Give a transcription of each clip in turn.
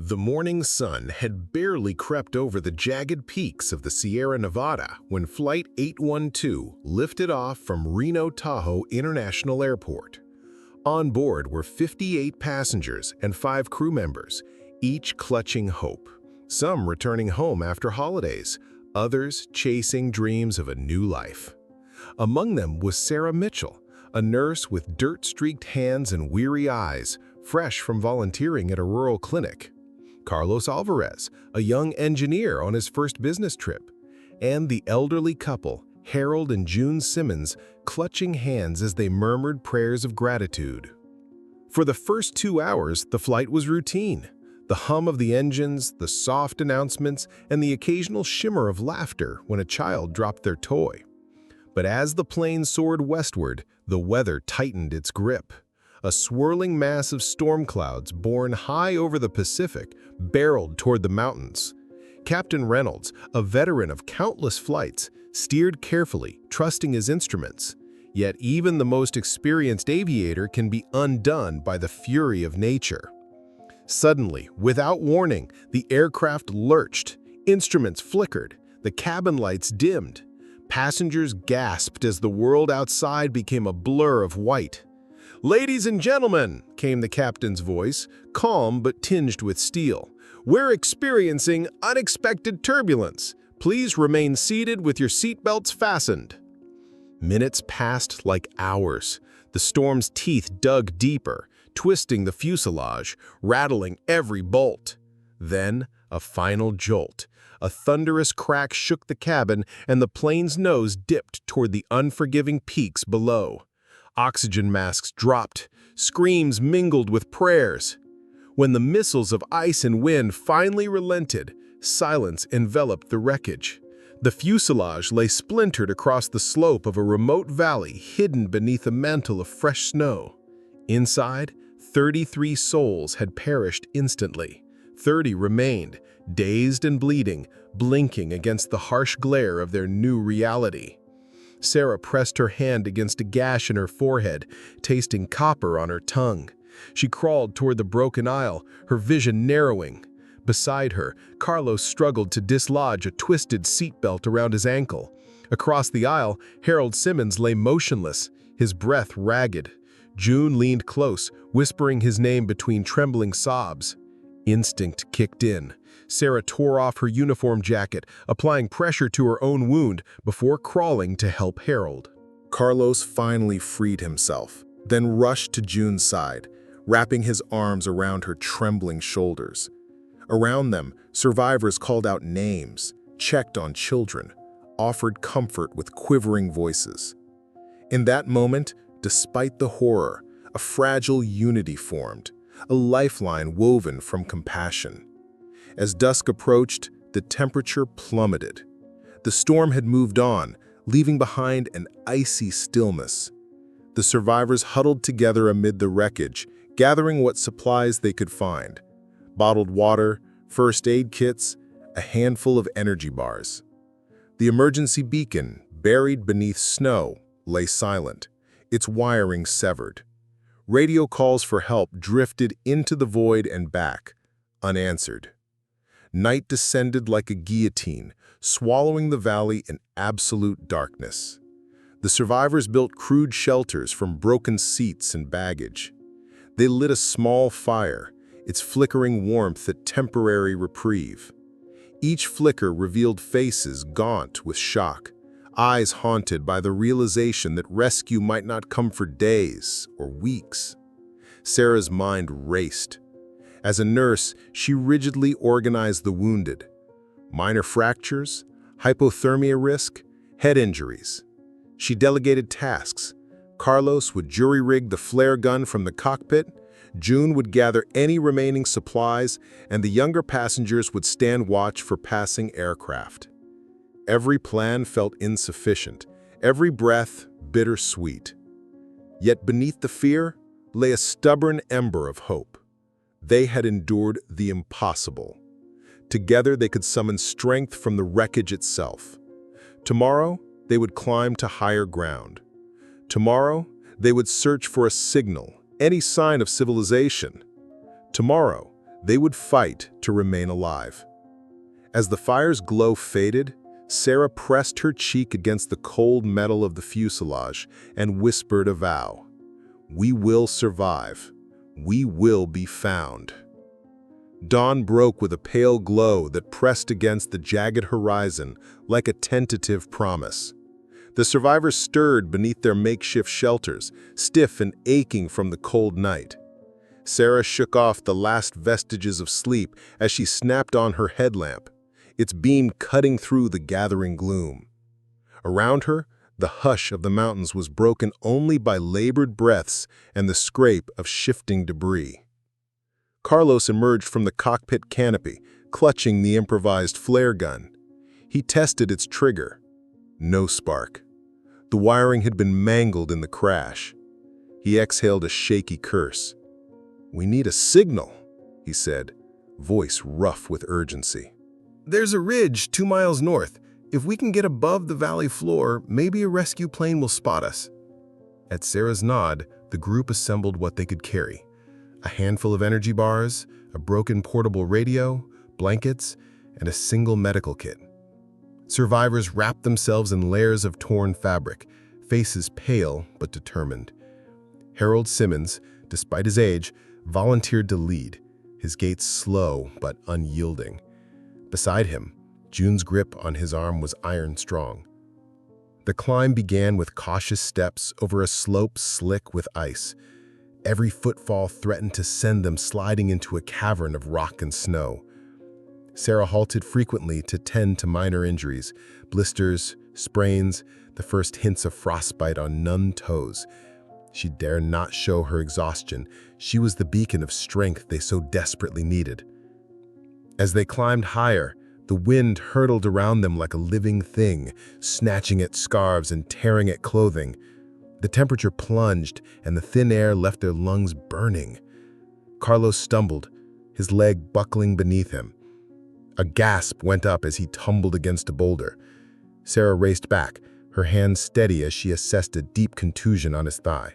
The morning sun had barely crept over the jagged peaks of the Sierra Nevada when Flight 812 lifted off from Reno Tahoe International Airport. On board were 58 passengers and 5 crew members, each clutching hope. Some returning home after holidays, others chasing dreams of a new life. Among them was Sarah Mitchell, a nurse with dirt-streaked hands and weary eyes, fresh from volunteering at a rural clinic. Carlos Alvarez, a young engineer on his first business trip, and the elderly couple, Harold and June Simmons, clutching hands as they murmured prayers of gratitude. For the first 2 hours, the flight was routine. The hum of the engines, the soft announcements, and the occasional shimmer of laughter when a child dropped their toy. But as the plane soared westward, the weather tightened its grip. A swirling mass of storm clouds borne high over the Pacific barreled toward the mountains. Captain Reynolds, a veteran of countless flights, steered carefully, trusting his instruments. Yet even the most experienced aviator can be undone by the fury of nature. Suddenly, without warning, the aircraft lurched, instruments flickered, the cabin lights dimmed. Passengers gasped as the world outside became a blur of white. "Ladies and gentlemen," came the captain's voice, calm but tinged with steel, "we're experiencing unexpected turbulence. Please remain seated with your seatbelts fastened." Minutes passed like hours. The storm's teeth dug deeper, twisting the fuselage, rattling every bolt. Then, a final jolt. A thunderous crack shook the cabin, and the plane's nose dipped toward the unforgiving peaks below. Oxygen masks dropped, screams mingled with prayers. When the missiles of ice and wind finally relented, silence enveloped the wreckage. The fuselage lay splintered across the slope of a remote valley hidden beneath a mantle of fresh snow. Inside, 33 souls had perished instantly. 30 remained, dazed and bleeding, blinking against the harsh glare of their new reality. Sarah pressed her hand against a gash in her forehead, tasting copper on her tongue. She crawled toward the broken aisle, her vision narrowing. Beside her, Carlos struggled to dislodge a twisted seatbelt around his ankle. Across the aisle, Harold Simmons lay motionless, his breath ragged. June leaned close, whispering his name between trembling sobs. Instinct kicked in. Sarah tore off her uniform jacket, applying pressure to her own wound before crawling to help Harold. Carlos finally freed himself, then rushed to June's side, wrapping his arms around her trembling shoulders. Around them, survivors called out names, checked on children, offered comfort with quivering voices. In that moment, despite the horror, a fragile unity formed, a lifeline woven from compassion. As dusk approached, the temperature plummeted. The storm had moved on, leaving behind an icy stillness. The survivors huddled together amid the wreckage, gathering what supplies they could find. Bottled water, first aid kits, a handful of energy bars. The emergency beacon, buried beneath snow, lay silent, its wiring severed. Radio calls for help drifted into the void and back, unanswered. Night descended like a guillotine, swallowing the valley in absolute darkness. The survivors built crude shelters from broken seats and baggage. They lit a small fire, its flickering warmth a temporary reprieve. Each flicker revealed faces gaunt with shock, eyes haunted by the realization that rescue might not come for days or weeks. Sarah's mind raced. As a nurse, she rigidly organized the wounded. Minor fractures, hypothermia risk, head injuries. She delegated tasks. Carlos would jury-rig the flare gun from the cockpit, June would gather any remaining supplies, and the younger passengers would stand watch for passing aircraft. Every plan felt insufficient, every breath bittersweet. Yet beneath the fear lay a stubborn ember of hope. They had endured the impossible. Together they could summon strength from the wreckage itself. Tomorrow, they would climb to higher ground. Tomorrow, they would search for a signal, any sign of civilization. Tomorrow, They would fight to remain alive. As the fire's glow faded, Sarah pressed her cheek against the cold metal of the fuselage and whispered a vow. "We will survive. We will be found." Dawn broke with a pale glow that pressed against the jagged horizon like a tentative promise. The survivors stirred beneath their makeshift shelters, stiff and aching from the cold night. Sarah shook off the last vestiges of sleep as she snapped on her headlamp, its beam cutting through the gathering gloom. Around her, the hush of the mountains was broken only by labored breaths and the scrape of shifting debris. Carlos emerged from the cockpit canopy, clutching the improvised flare gun. He tested its trigger. No spark. The wiring had been mangled in the crash. He exhaled a shaky curse. "We need a signal," he said, voice rough with urgency. "There's a ridge 2 miles north. If we can get above the valley floor, maybe a rescue plane will spot us." At Sarah's nod, the group assembled what they could carry. A handful of energy bars, a broken portable radio, blankets, and a single medical kit. Survivors wrapped themselves in layers of torn fabric, faces pale but determined. Harold Simmons, despite his age, volunteered to lead, his gait slow but unyielding. Beside him, June's grip on his arm was iron strong. The climb began with cautious steps over a slope slick with ice. Every footfall threatened to send them sliding into a cavern of rock and snow. Sarah halted frequently to tend to minor injuries, blisters, sprains, the first hints of frostbite on numbed toes. She dared not show her exhaustion. She was the beacon of strength they so desperately needed. As they climbed higher, the wind hurtled around them like a living thing, snatching at scarves and tearing at clothing. The temperature plunged, and the thin air left their lungs burning. Carlos stumbled, his leg buckling beneath him. A gasp went up as he tumbled against a boulder. Sarah raced back, her hands steady as she assessed a deep contusion on his thigh.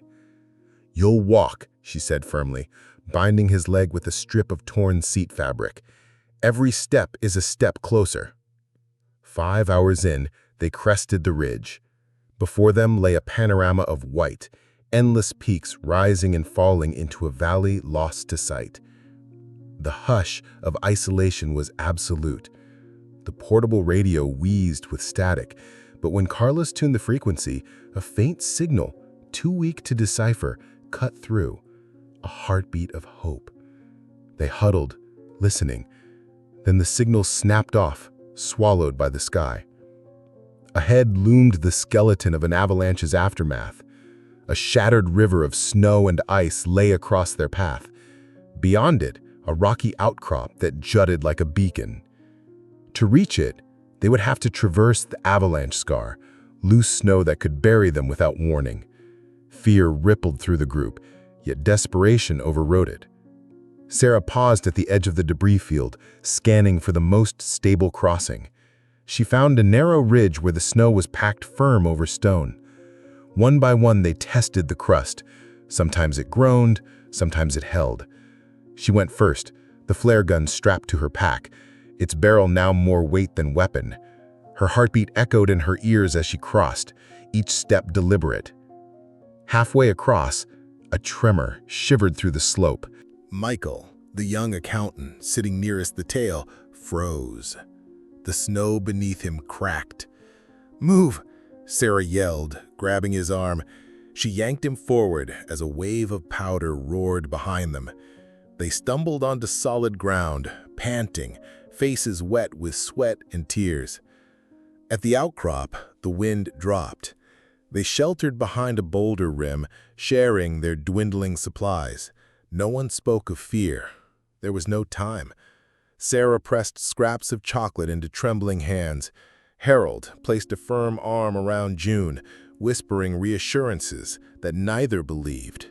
"You'll walk," she said firmly, binding his leg with a strip of torn seat fabric. "Every step is a step closer." 5 hours in, they crested the ridge. Before them lay a panorama of white, endless peaks rising and falling into a valley lost to sight. The hush of isolation was absolute. The portable radio wheezed with static, but when Carlos tuned the frequency, a faint signal, too weak to decipher, cut through, a heartbeat of hope. They huddled, listening. Then the signal snapped off, swallowed by the sky. Ahead loomed the skeleton of an avalanche's aftermath. A shattered river of snow and ice lay across their path. Beyond it, a rocky outcrop that jutted like a beacon. To reach it, they would have to traverse the avalanche scar, loose snow that could bury them without warning. Fear rippled through the group, yet desperation overrode it. Sarah paused at the edge of the debris field, scanning for the most stable crossing. She found a narrow ridge where the snow was packed firm over stone. One by one, they tested the crust. Sometimes it groaned, sometimes it held. She went first, the flare gun strapped to her pack, its barrel now more weight than weapon. Her heartbeat echoed in her ears as she crossed, each step deliberate. Halfway across, a tremor shivered through the slope. Michael, the young accountant sitting nearest the tail, froze. The snow beneath him cracked. "Move!" Sarah yelled, grabbing his arm. She yanked him forward as a wave of powder roared behind them. They stumbled onto solid ground, panting, faces wet with sweat and tears. At the outcrop, the wind dropped. They sheltered behind a boulder rim, sharing their dwindling supplies. No one spoke of fear. There was no time. Sarah pressed scraps of chocolate into trembling hands. Harold placed a firm arm around June, whispering reassurances that neither believed.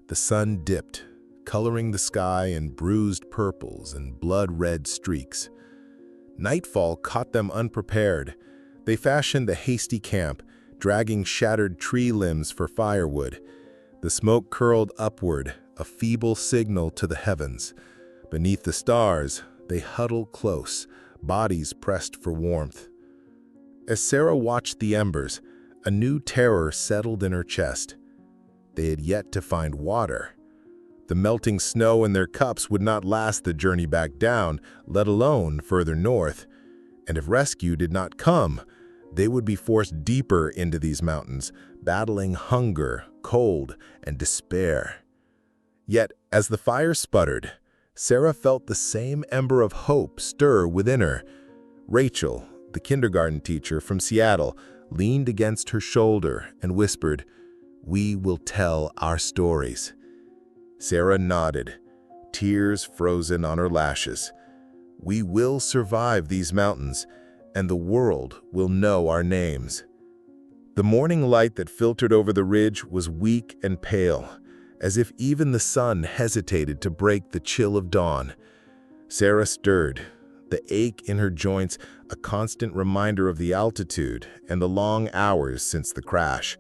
The sun dipped, coloring the sky in bruised purples and blood-red streaks. Nightfall caught them unprepared. They fashioned a hasty camp, dragging shattered tree limbs for firewood. The smoke curled upward, a feeble signal to the heavens. Beneath the stars, they huddled close, bodies pressed for warmth. As Sarah watched the embers, a new terror settled in her chest. They had yet to find water. The melting snow in their cups would not last the journey back down, let alone further north. And if rescue did not come, they would be forced deeper into these mountains, battling hunger, cold, and despair. Yet, as the fire sputtered, Sarah felt the same ember of hope stir within her. Rachel, the kindergarten teacher from Seattle, leaned against her shoulder and whispered, "We will tell our stories." Sarah nodded, tears frozen on her lashes. "We will survive these mountains, and the world will know our names." The morning light that filtered over the ridge was weak and pale, as if even the sun hesitated to break the chill of dawn. Sarah stirred, the ache in her joints a constant reminder of the altitude and the long hours since the crash.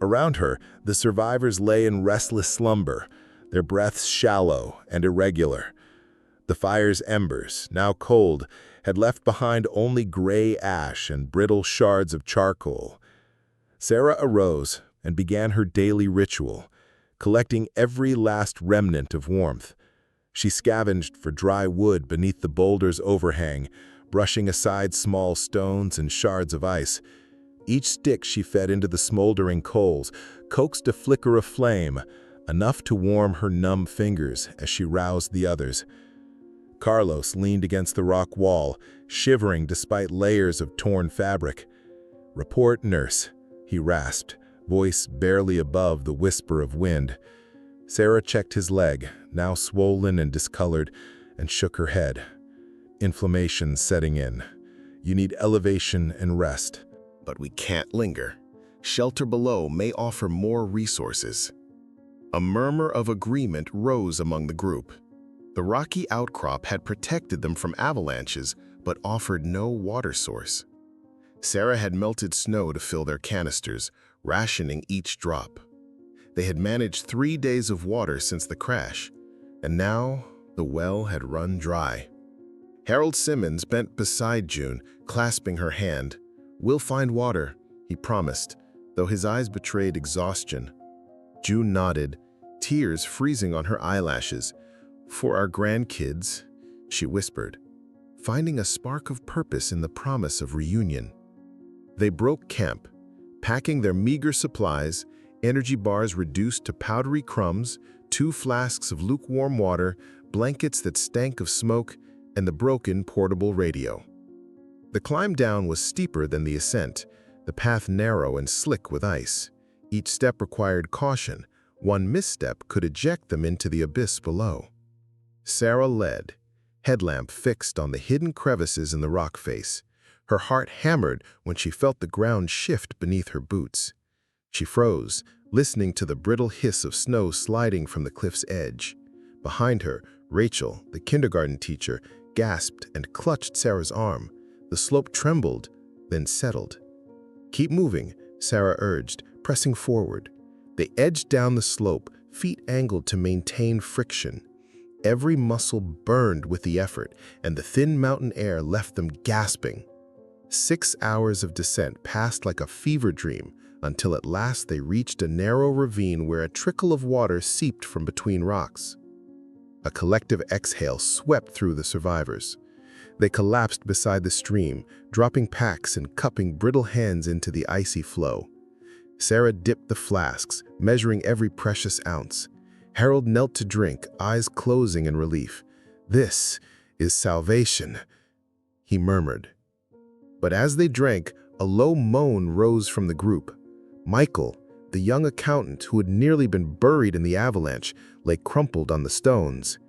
Around her, the survivors lay in restless slumber, their breaths shallow and irregular. The fire's embers, now cold, had left behind only gray ash and brittle shards of charcoal. Sarah arose and began her daily ritual, collecting every last remnant of warmth. She scavenged for dry wood beneath the boulder's overhang, brushing aside small stones and shards of ice. Each stick she fed into the smoldering coals coaxed a flicker of flame, enough to warm her numb fingers as she roused the others. Carlos leaned against the rock wall, shivering despite layers of torn fabric. "Report, nurse," he rasped, voice barely above the whisper of wind. Sarah checked his leg, now swollen and discolored, and shook her head. "Inflammation setting in. You need elevation and rest." But we can't linger. Shelter below may offer more resources. A murmur of agreement rose among the group. The rocky outcrop had protected them from avalanches, but offered no water source. Sarah had melted snow to fill their canisters, rationing each drop. They had managed 3 days of water since the crash, and now the well had run dry. Harold Simmons bent beside June, clasping her hand. "We'll find water," he promised, though his eyes betrayed exhaustion. June nodded, tears freezing on her eyelashes. "For our grandkids," she whispered, finding a spark of purpose in the promise of reunion. They broke camp, packing their meager supplies, energy bars reduced to powdery crumbs, 2 flasks of lukewarm water, blankets that stank of smoke, and the broken portable radio. The climb down was steeper than the ascent, the path narrow and slick with ice. Each step required caution. One misstep could eject them into the abyss below. Sarah led, headlamp fixed on the hidden crevices in the rock face. Her heart hammered when she felt the ground shift beneath her boots. She froze, listening to the brittle hiss of snow sliding from the cliff's edge. Behind her, Rachel, the kindergarten teacher, gasped and clutched Sarah's arm. The slope trembled, then settled. "Keep moving," Sarah urged, pressing forward. They edged down the slope, feet angled to maintain friction. Every muscle burned with the effort, and the thin mountain air left them gasping. 6 hours of descent passed like a fever dream until at last they reached a narrow ravine where a trickle of water seeped from between rocks. A collective exhale swept through the survivors. They collapsed beside the stream, dropping packs and cupping brittle hands into the icy flow. Sarah dipped the flasks, measuring every precious ounce. Harold knelt to drink, eyes closing in relief. "This is salvation," he murmured. But as they drank, a low moan rose from the group. Michael, the young accountant who had nearly been buried in the avalanche, lay crumpled on the stones.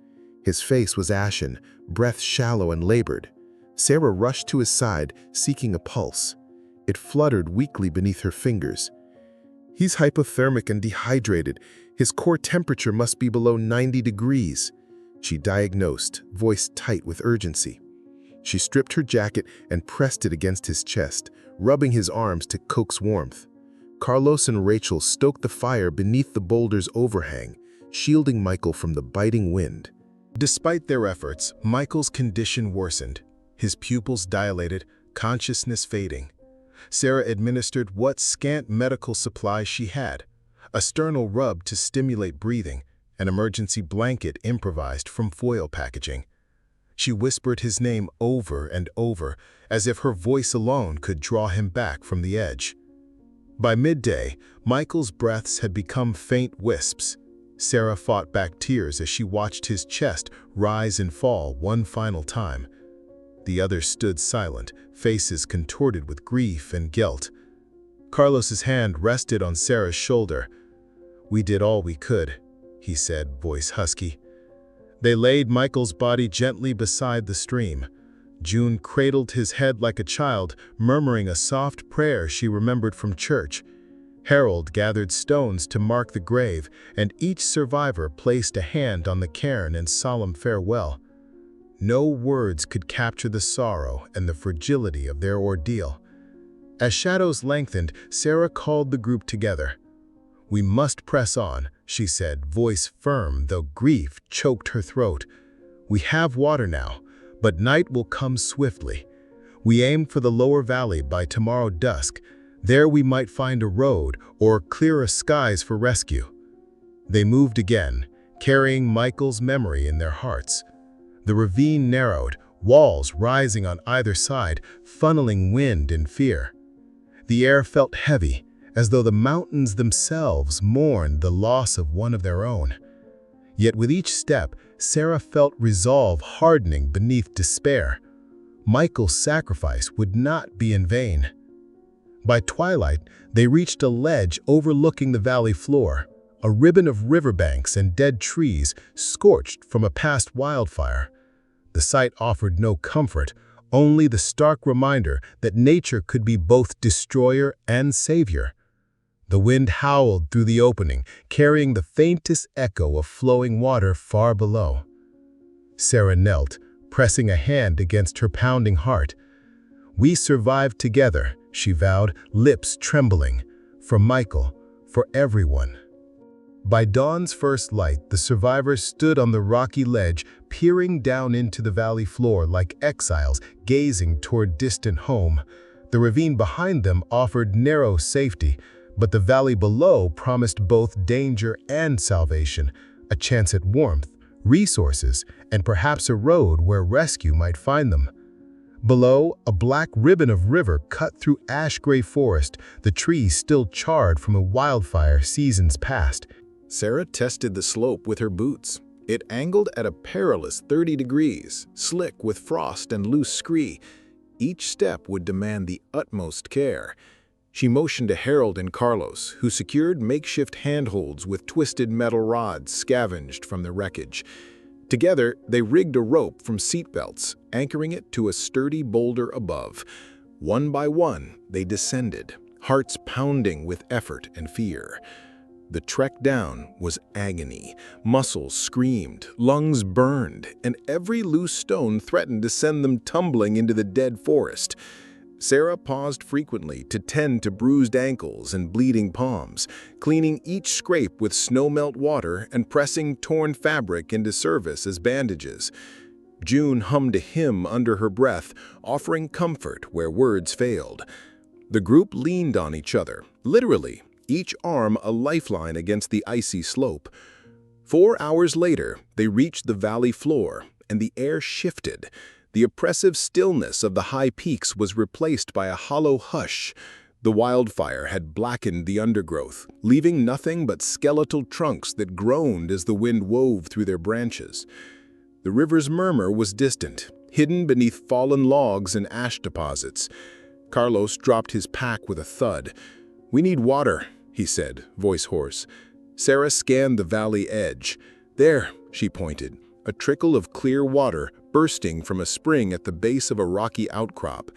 His face was ashen, breath shallow and labored. Sarah rushed to his side, seeking a pulse. It fluttered weakly beneath her fingers. "He's hypothermic and dehydrated. His core temperature must be below 90 degrees, she diagnosed, voice tight with urgency. She stripped her jacket and pressed it against his chest, rubbing his arms to coax warmth. Carlos and Rachel stoked the fire beneath the boulder's overhang, shielding Michael from the biting wind. Despite their efforts, Michael's condition worsened. His pupils dilated, consciousness fading. Sarah administered what scant medical supplies she had: a sternal rub to stimulate breathing, an emergency blanket improvised from foil packaging. She whispered his name over and over, as if her voice alone could draw him back from the edge. By midday, Michael's breaths had become faint wisps. Sarah fought back tears as she watched his chest rise and fall one final time. The others stood silent, faces contorted with grief and guilt. Carlos's hand rested on Sarah's shoulder. "We did all we could," he said, voice husky. They laid Michael's body gently beside the stream. June cradled his head like a child, murmuring a soft prayer she remembered from church. Harold gathered stones to mark the grave, and each survivor placed a hand on the cairn in solemn farewell. No words could capture the sorrow and the fragility of their ordeal. As shadows lengthened, Sarah called the group together. "We must press on," she said, voice firm though grief choked her throat. "We have water now, but night will come swiftly. We aim for the lower valley by tomorrow dusk. There we might find a road or clearer skies for rescue." They moved again, carrying Michael's memory in their hearts. The ravine narrowed, walls rising on either side, funneling wind and fear. The air felt heavy, as though the mountains themselves mourned the loss of one of their own. Yet with each step, Sarah felt resolve hardening beneath despair. Michael's sacrifice would not be in vain. By twilight, they reached a ledge overlooking the valley floor, a ribbon of riverbanks and dead trees scorched from a past wildfire. The sight offered no comfort, only the stark reminder that nature could be both destroyer and savior. The wind howled through the opening, carrying the faintest echo of flowing water far below. Sarah knelt, pressing a hand against her pounding heart. "We survived together," she vowed, lips trembling. "For Michael, for everyone." By dawn's first light, the survivors stood on the rocky ledge, peering down into the valley floor like exiles gazing toward distant home. The ravine behind them offered narrow safety, but the valley below promised both danger and salvation, a chance at warmth, resources, and perhaps a road where rescue might find them. Below, a black ribbon of river cut through ash-gray forest, the trees still charred from a wildfire seasons past. Sarah tested the slope with her boots. It angled at a perilous 30 degrees, slick with frost and loose scree. Each step would demand the utmost care. She motioned to Harold and Carlos, who secured makeshift handholds with twisted metal rods scavenged from the wreckage. Together, they rigged a rope from seatbelts, anchoring it to a sturdy boulder above. One by one, they descended, hearts pounding with effort and fear. The trek down was agony. Muscles screamed, lungs burned, and every loose stone threatened to send them tumbling into the dead forest. Sarah paused frequently to tend to bruised ankles and bleeding palms, cleaning each scrape with snowmelt water and pressing torn fabric into service as bandages. June hummed a hymn under her breath, offering comfort where words failed. The group leaned on each other, literally, each arm a lifeline against the icy slope. 4 hours later, they reached the valley floor, and the air shifted. The oppressive stillness of the high peaks was replaced by a hollow hush. The wildfire had blackened the undergrowth, leaving nothing but skeletal trunks that groaned as the wind wove through their branches. The river's murmur was distant, hidden beneath fallen logs and ash deposits. Carlos dropped his pack with a thud. "We need water," he said, voice hoarse. Sarah scanned the valley edge. "There," she pointed, a trickle of clear water bursting from a spring at the base of a rocky outcrop.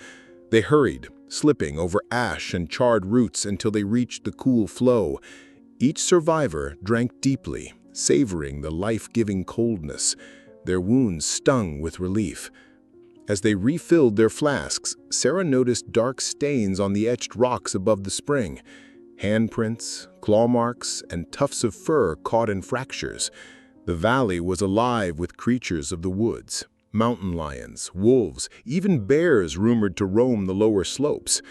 They hurried, slipping over ash and charred roots until they reached the cool flow. Each survivor drank deeply, savoring the life-giving coldness. Their wounds stung with relief. As they refilled their flasks, Sarah noticed dark stains on the etched rocks above the spring. Handprints, claw marks, and tufts of fur caught in fractures. The valley was alive with creatures of the woods, mountain lions, wolves, even bears rumored to roam the lower slopes.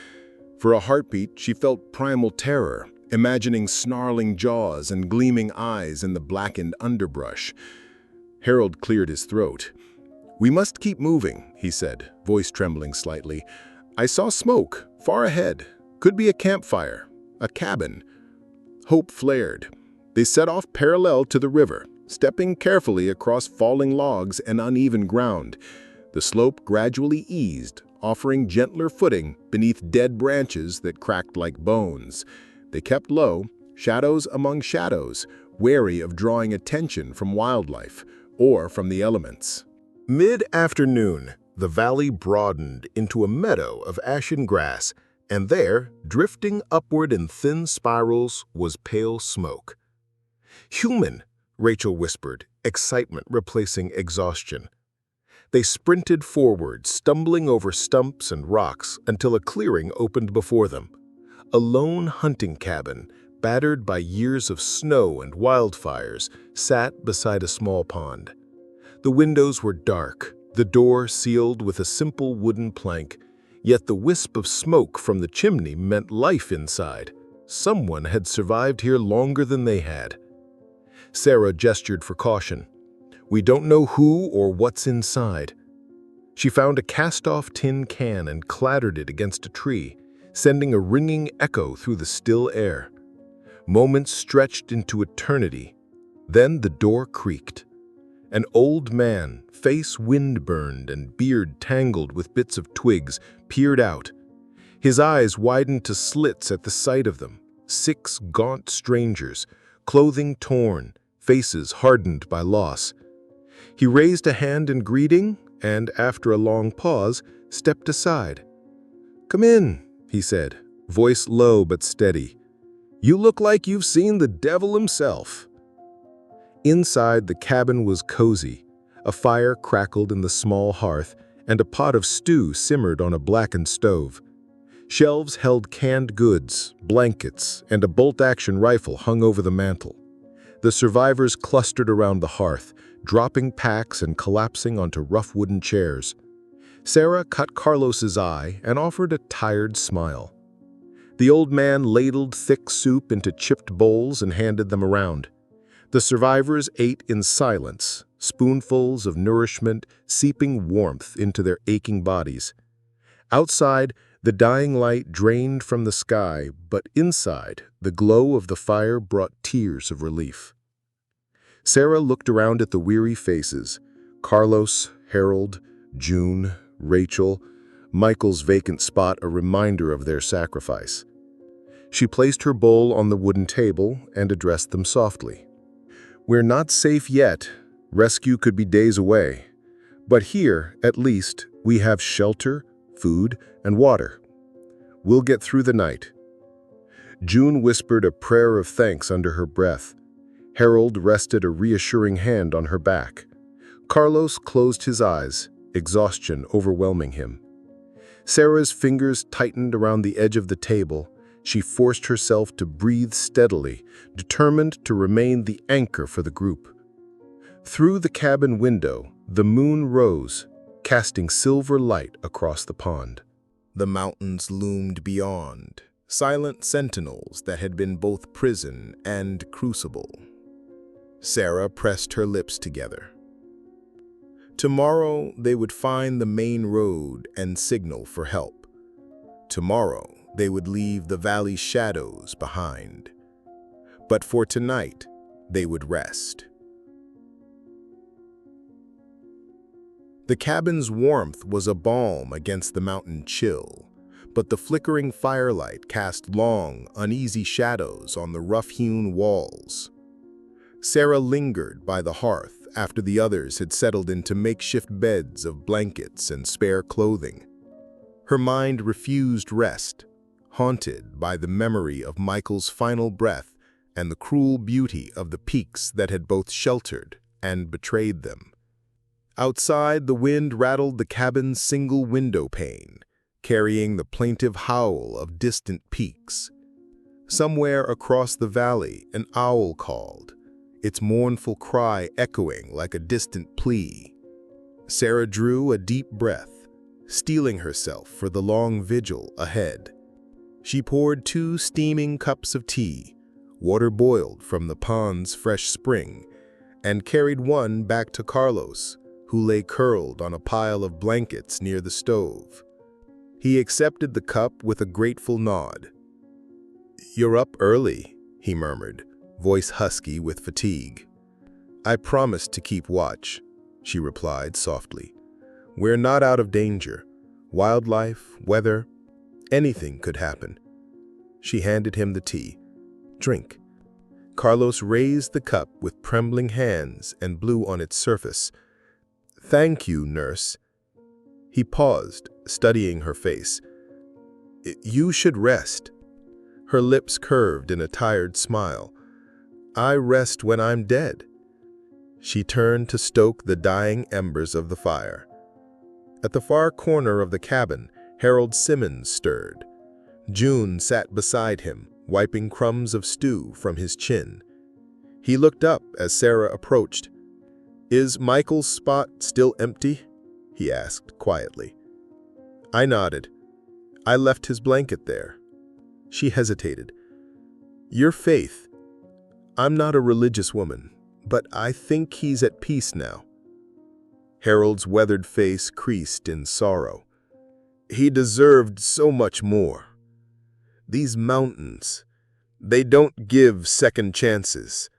For a heartbeat, she felt primal terror, imagining snarling jaws and gleaming eyes in the blackened underbrush. Harold cleared his throat. "We must keep moving," he said, voice trembling slightly. "I saw smoke, far ahead. Could be a campfire, a cabin." Hope flared. They set off parallel to the river, stepping carefully across falling logs and uneven ground. The slope gradually eased, offering gentler footing beneath dead branches that cracked like bones. They kept low, shadows among shadows, wary of drawing attention from wildlife or from the elements. Mid-afternoon, the valley broadened into a meadow of ashen grass, and there, drifting upward in thin spirals, was pale smoke. "Human," Rachel whispered, excitement replacing exhaustion. They sprinted forward, stumbling over stumps and rocks until a clearing opened before them. A lone hunting cabin, battered by years of snow and wildfires, sat beside a small pond. The windows were dark, the door sealed with a simple wooden plank, yet the wisp of smoke from the chimney meant life inside. Someone had survived here longer than they had. Sarah gestured for caution. "We don't know who or what's inside." She found a cast-off tin can and clattered it against a tree, sending a ringing echo through the still air. Moments stretched into eternity. Then the door creaked. An old man, face wind-burned and beard tangled with bits of twigs, peered out. His eyes widened to slits at the sight of them. 6 gaunt strangers, clothing torn, faces hardened by loss. He raised a hand in greeting and, after a long pause, stepped aside. "Come in," he said, voice low but steady. "You look like you've seen the devil himself." Inside, the cabin was cozy. A fire crackled in the small hearth, and a pot of stew simmered on a blackened stove. Shelves held canned goods, blankets, and a bolt-action rifle hung over the mantel. The survivors clustered around the hearth, dropping packs and collapsing onto rough wooden chairs. Sarah caught Carlos's eye and offered a tired smile. The old man ladled thick soup into chipped bowls and handed them around. The survivors ate in silence, spoonfuls of nourishment seeping warmth into their aching bodies. Outside, the dying light drained from the sky, but inside, the glow of the fire brought tears of relief. Sarah looked around at the weary faces: Carlos, Harold, June, Rachel, Michael's vacant spot a reminder of their sacrifice. She placed her bowl on the wooden table and addressed them softly. "We're not safe yet. Rescue could be days away. But here, at least, we have shelter, food, and water. We'll get through the night." June whispered a prayer of thanks under her breath. Harold rested a reassuring hand on her back. Carlos closed his eyes, exhaustion overwhelming him. Sarah's fingers tightened around the edge of the table. She forced herself to breathe steadily, determined to remain the anchor for the group. Through the cabin window, the moon rose, casting silver light across the pond. The mountains loomed beyond, silent sentinels that had been both prison and crucible. Sarah pressed her lips together. Tomorrow they would find the main road and signal for help. Tomorrow they would leave the valley's shadows behind. But for tonight, they would rest. The cabin's warmth was a balm against the mountain chill, but the flickering firelight cast long, uneasy shadows on the rough-hewn walls. Sarah lingered by the hearth after the others had settled into makeshift beds of blankets and spare clothing. Her mind refused rest, haunted by the memory of Michael's final breath and the cruel beauty of the peaks that had both sheltered and betrayed them. Outside, the wind rattled the cabin's single window pane, carrying the plaintive howl of distant peaks. Somewhere across the valley, an owl called, its mournful cry echoing like a distant plea. Sarah drew a deep breath, steeling herself for the long vigil ahead. She poured 2 steaming cups of tea, water boiled from the pond's fresh spring, and carried one back to Carlos, who lay curled on a pile of blankets near the stove. He accepted the cup with a grateful nod. "You're up early," he murmured, voice husky with fatigue. "I promised to keep watch," she replied softly. "We're not out of danger. Wildlife, weather, anything could happen." She handed him the tea. "Drink." Carlos raised the cup with trembling hands and blew on its surface. "Thank you, nurse." He paused, studying her face. "You should rest." Her lips curved in a tired smile. "I rest when I'm dead." She turned to stoke the dying embers of the fire. At the far corner of the cabin, Harold Simmons stirred. June sat beside him, wiping crumbs of stew from his chin. He looked up as Sarah approached. "Is Michael's spot still empty?" he asked quietly. I nodded. "I left his blanket there." She hesitated. "Your faith. I'm not a religious woman, but I think he's at peace now." Harold's weathered face creased in sorrow. "He deserved so much more. These mountains, they don't give second chances."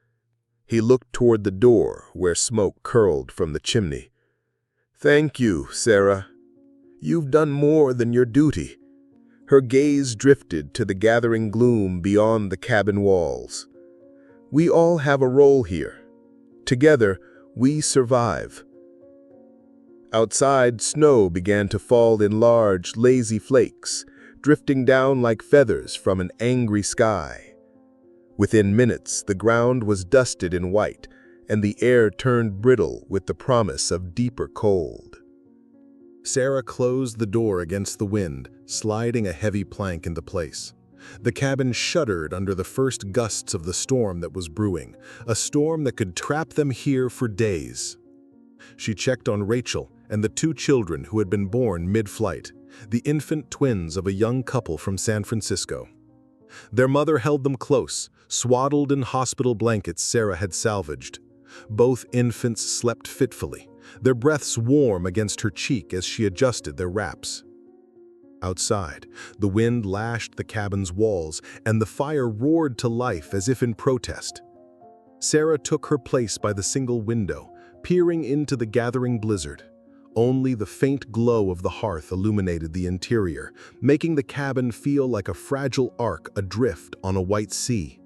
He looked toward the door where smoke curled from the chimney. "Thank you, Sarah. You've done more than your duty." Her gaze drifted to the gathering gloom beyond the cabin walls. "We all have a role here. Together, we survive." Outside, snow began to fall in large, lazy flakes, drifting down like feathers from an angry sky. Within minutes, the ground was dusted in white, and the air turned brittle with the promise of deeper cold. Sarah closed the door against the wind, sliding a heavy plank into place. The cabin shuddered under the first gusts of the storm that was brewing, a storm that could trap them here for days. She checked on Rachel and the 2 children who had been born mid-flight, the infant twins of a young couple from San Francisco. Their mother held them close, swaddled in hospital blankets Sarah had salvaged. Both infants slept fitfully, their breaths warm against her cheek as she adjusted their wraps. Outside, the wind lashed the cabin's walls, and the fire roared to life as if in protest. Sarah took her place by the single window, peering into the gathering blizzard. Only the faint glow of the hearth illuminated the interior, making the cabin feel like a fragile ark adrift on a white sea.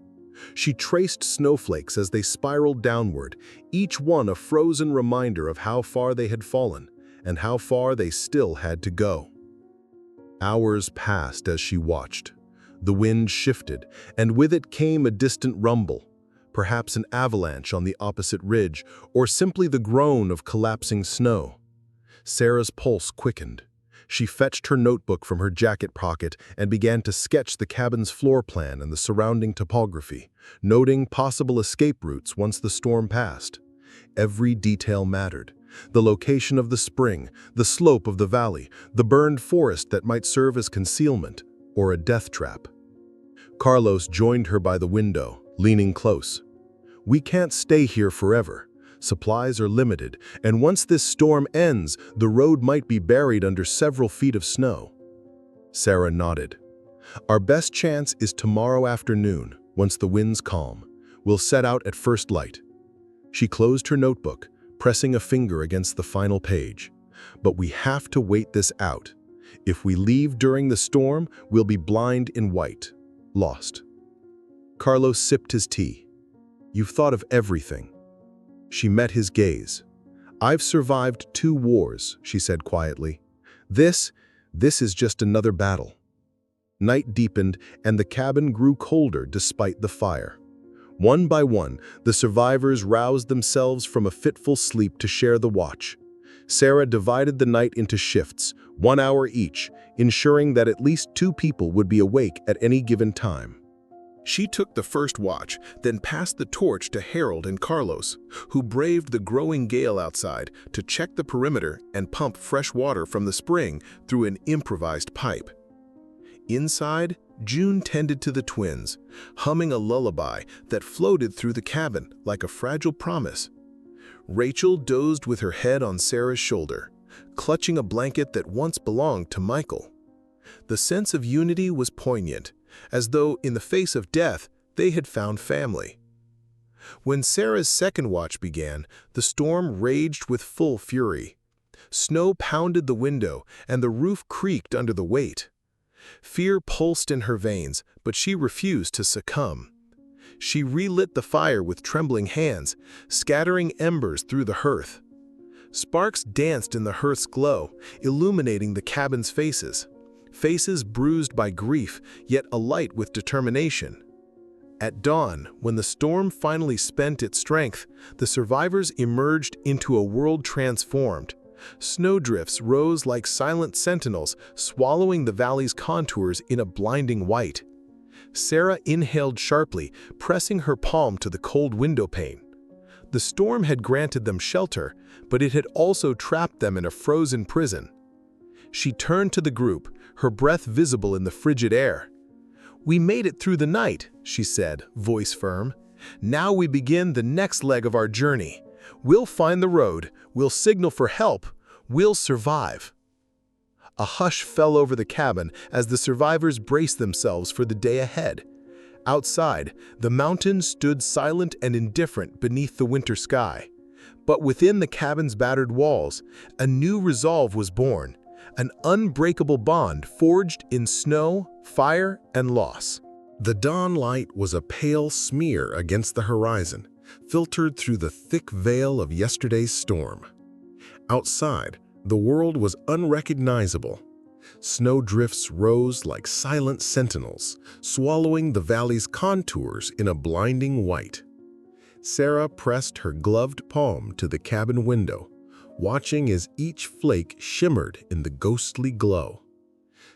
She traced snowflakes as they spiraled downward, each one a frozen reminder of how far they had fallen and how far they still had to go. Hours passed as she watched. The wind shifted, and with it came a distant rumble, perhaps an avalanche on the opposite ridge, or simply the groan of collapsing snow. Sarah's pulse quickened. She fetched her notebook from her jacket pocket and began to sketch the cabin's floor plan and the surrounding topography, noting possible escape routes once the storm passed. Every detail mattered. The location of the spring, the slope of the valley, the burned forest that might serve as concealment or a death trap. Carlos joined her by the window, leaning close. "We can't stay here forever. Supplies are limited, and once this storm ends, the road might be buried under several feet of snow." Sarah nodded. "Our best chance is tomorrow afternoon, once the wind's calm. We'll set out at first light." She closed her notebook, pressing a finger against the final page. "But we have to wait this out. If we leave during the storm, we'll be blind in white, lost." Carlos sipped his tea. "You've thought of everything." She met his gaze. "I've survived 2 wars," she said quietly. This is just another battle." Night deepened, and the cabin grew colder despite the fire. One by one, the survivors roused themselves from a fitful sleep to share the watch. Sarah divided the night into shifts, 1 hour each, ensuring that at least 2 people would be awake at any given time. She took the first watch, then passed the torch to Harold and Carlos, who braved the growing gale outside to check the perimeter and pump fresh water from the spring through an improvised pipe. Inside, June tended to the twins, humming a lullaby that floated through the cabin like a fragile promise. Rachel dozed with her head on Sarah's shoulder, clutching a blanket that once belonged to Michael. The sense of unity was poignant, as though, in the face of death, they had found family. When Sarah's second watch began, the storm raged with full fury. Snow pounded the window, and the roof creaked under the weight. Fear pulsed in her veins, but she refused to succumb. She relit the fire with trembling hands, scattering embers through the hearth. Sparks danced in the hearth's glow, illuminating the cabin's faces. Faces bruised by grief, yet alight with determination. At dawn, when the storm finally spent its strength, the survivors emerged into a world transformed. Snowdrifts rose like silent sentinels, swallowing the valley's contours in a blinding white. Sarah inhaled sharply, pressing her palm to the cold window pane. The storm had granted them shelter, but it had also trapped them in a frozen prison. She turned to the group, her breath visible in the frigid air. "We made it through the night," she said, voice firm. "Now we begin the next leg of our journey. We'll find the road, we'll signal for help, we'll survive." A hush fell over the cabin as the survivors braced themselves for the day ahead. Outside, the mountains stood silent and indifferent beneath the winter sky. But within the cabin's battered walls, a new resolve was born, an unbreakable bond forged in snow, fire, and loss. The dawn light was a pale smear against the horizon, filtered through the thick veil of yesterday's storm. Outside, the world was unrecognizable. Snowdrifts rose like silent sentinels, swallowing the valley's contours in a blinding white. Sarah pressed her gloved palm to the cabin window, watching as each flake shimmered in the ghostly glow.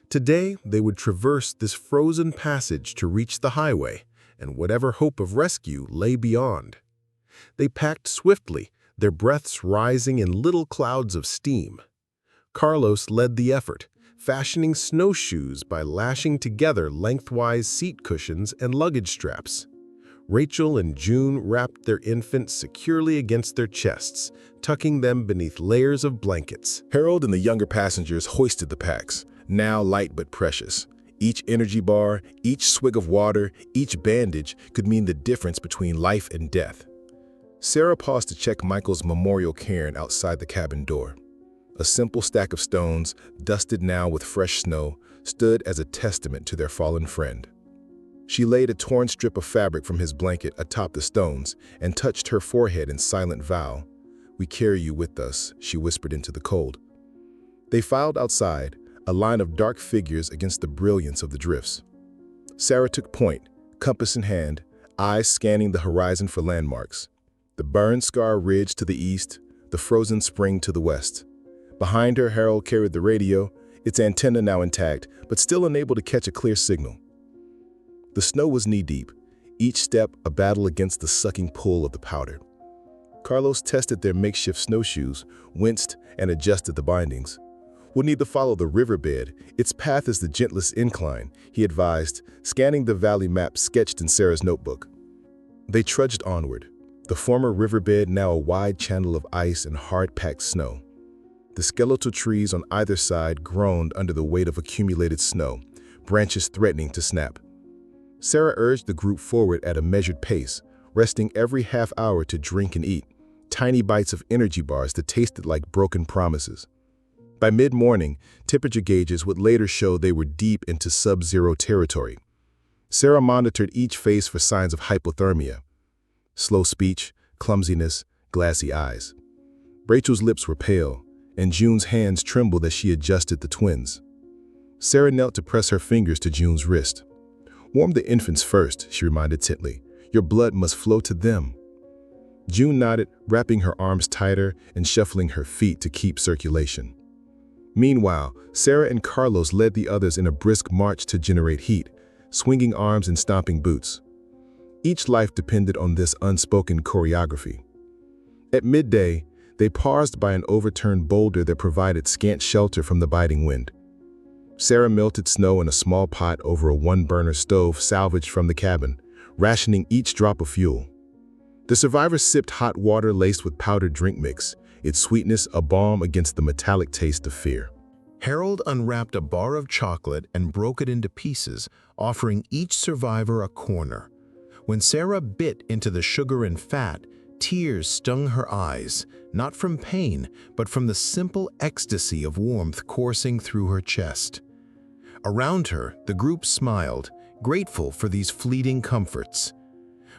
Today, they would traverse this frozen passage to reach the highway and whatever hope of rescue lay beyond. They packed swiftly, their breaths rising in little clouds of steam. Carlos led the effort, fashioning snowshoes by lashing together lengthwise seat cushions and luggage straps. Rachel and June wrapped their infants securely against their chests, tucking them beneath layers of blankets. Harold and the younger passengers hoisted the packs, now light but precious. Each energy bar, each swig of water, each bandage could mean the difference between life and death. Sarah paused to check Michael's memorial cairn outside the cabin door. A simple stack of stones, dusted now with fresh snow, stood as a testament to their fallen friend. She laid a torn strip of fabric from his blanket atop the stones and touched her forehead in silent vow. "We carry you with us," she whispered into the cold. They filed outside, a line of dark figures against the brilliance of the drifts. Sarah took point, compass in hand, eyes scanning the horizon for landmarks. The burn scar ridge to the east, the frozen spring to the west. Behind her, Harold carried the radio, its antenna now intact, but still unable to catch a clear signal. The snow was knee-deep, each step a battle against the sucking pull of the powder. Carlos tested their makeshift snowshoes, winced, and adjusted the bindings. "We'll need to follow the riverbed. Its path is the gentlest incline," he advised, scanning the valley map sketched in Sarah's notebook. They trudged onward, the former riverbed now a wide channel of ice and hard-packed snow. The skeletal trees on either side groaned under the weight of accumulated snow, branches threatening to snap. Sarah urged the group forward at a measured pace, resting every half hour to drink and eat, tiny bites of energy bars that tasted like broken promises. By mid-morning, temperature gauges would later show they were deep into sub-zero territory. Sarah monitored each face for signs of hypothermia. Slow speech, clumsiness, glassy eyes. Rachel's lips were pale, and June's hands trembled as she adjusted the twins. Sarah knelt to press her fingers to June's wrist. "Warm the infants first," she reminded gently. "Your blood must flow to them." June nodded, wrapping her arms tighter and shuffling her feet to keep circulation. Meanwhile, Sarah and Carlos led the others in a brisk march to generate heat, swinging arms and stomping boots. Each life depended on this unspoken choreography. At midday, they paused by an overturned boulder that provided scant shelter from the biting wind. Sarah melted snow in a small pot over a one-burner stove salvaged from the cabin, rationing each drop of fuel. The survivors sipped hot water laced with powdered drink mix, its sweetness a balm against the metallic taste of fear. Harold unwrapped a bar of chocolate and broke it into pieces, offering each survivor a corner. When Sarah bit into the sugar and fat, tears stung her eyes, not from pain, but from the simple ecstasy of warmth coursing through her chest. Around her, the group smiled, grateful for these fleeting comforts.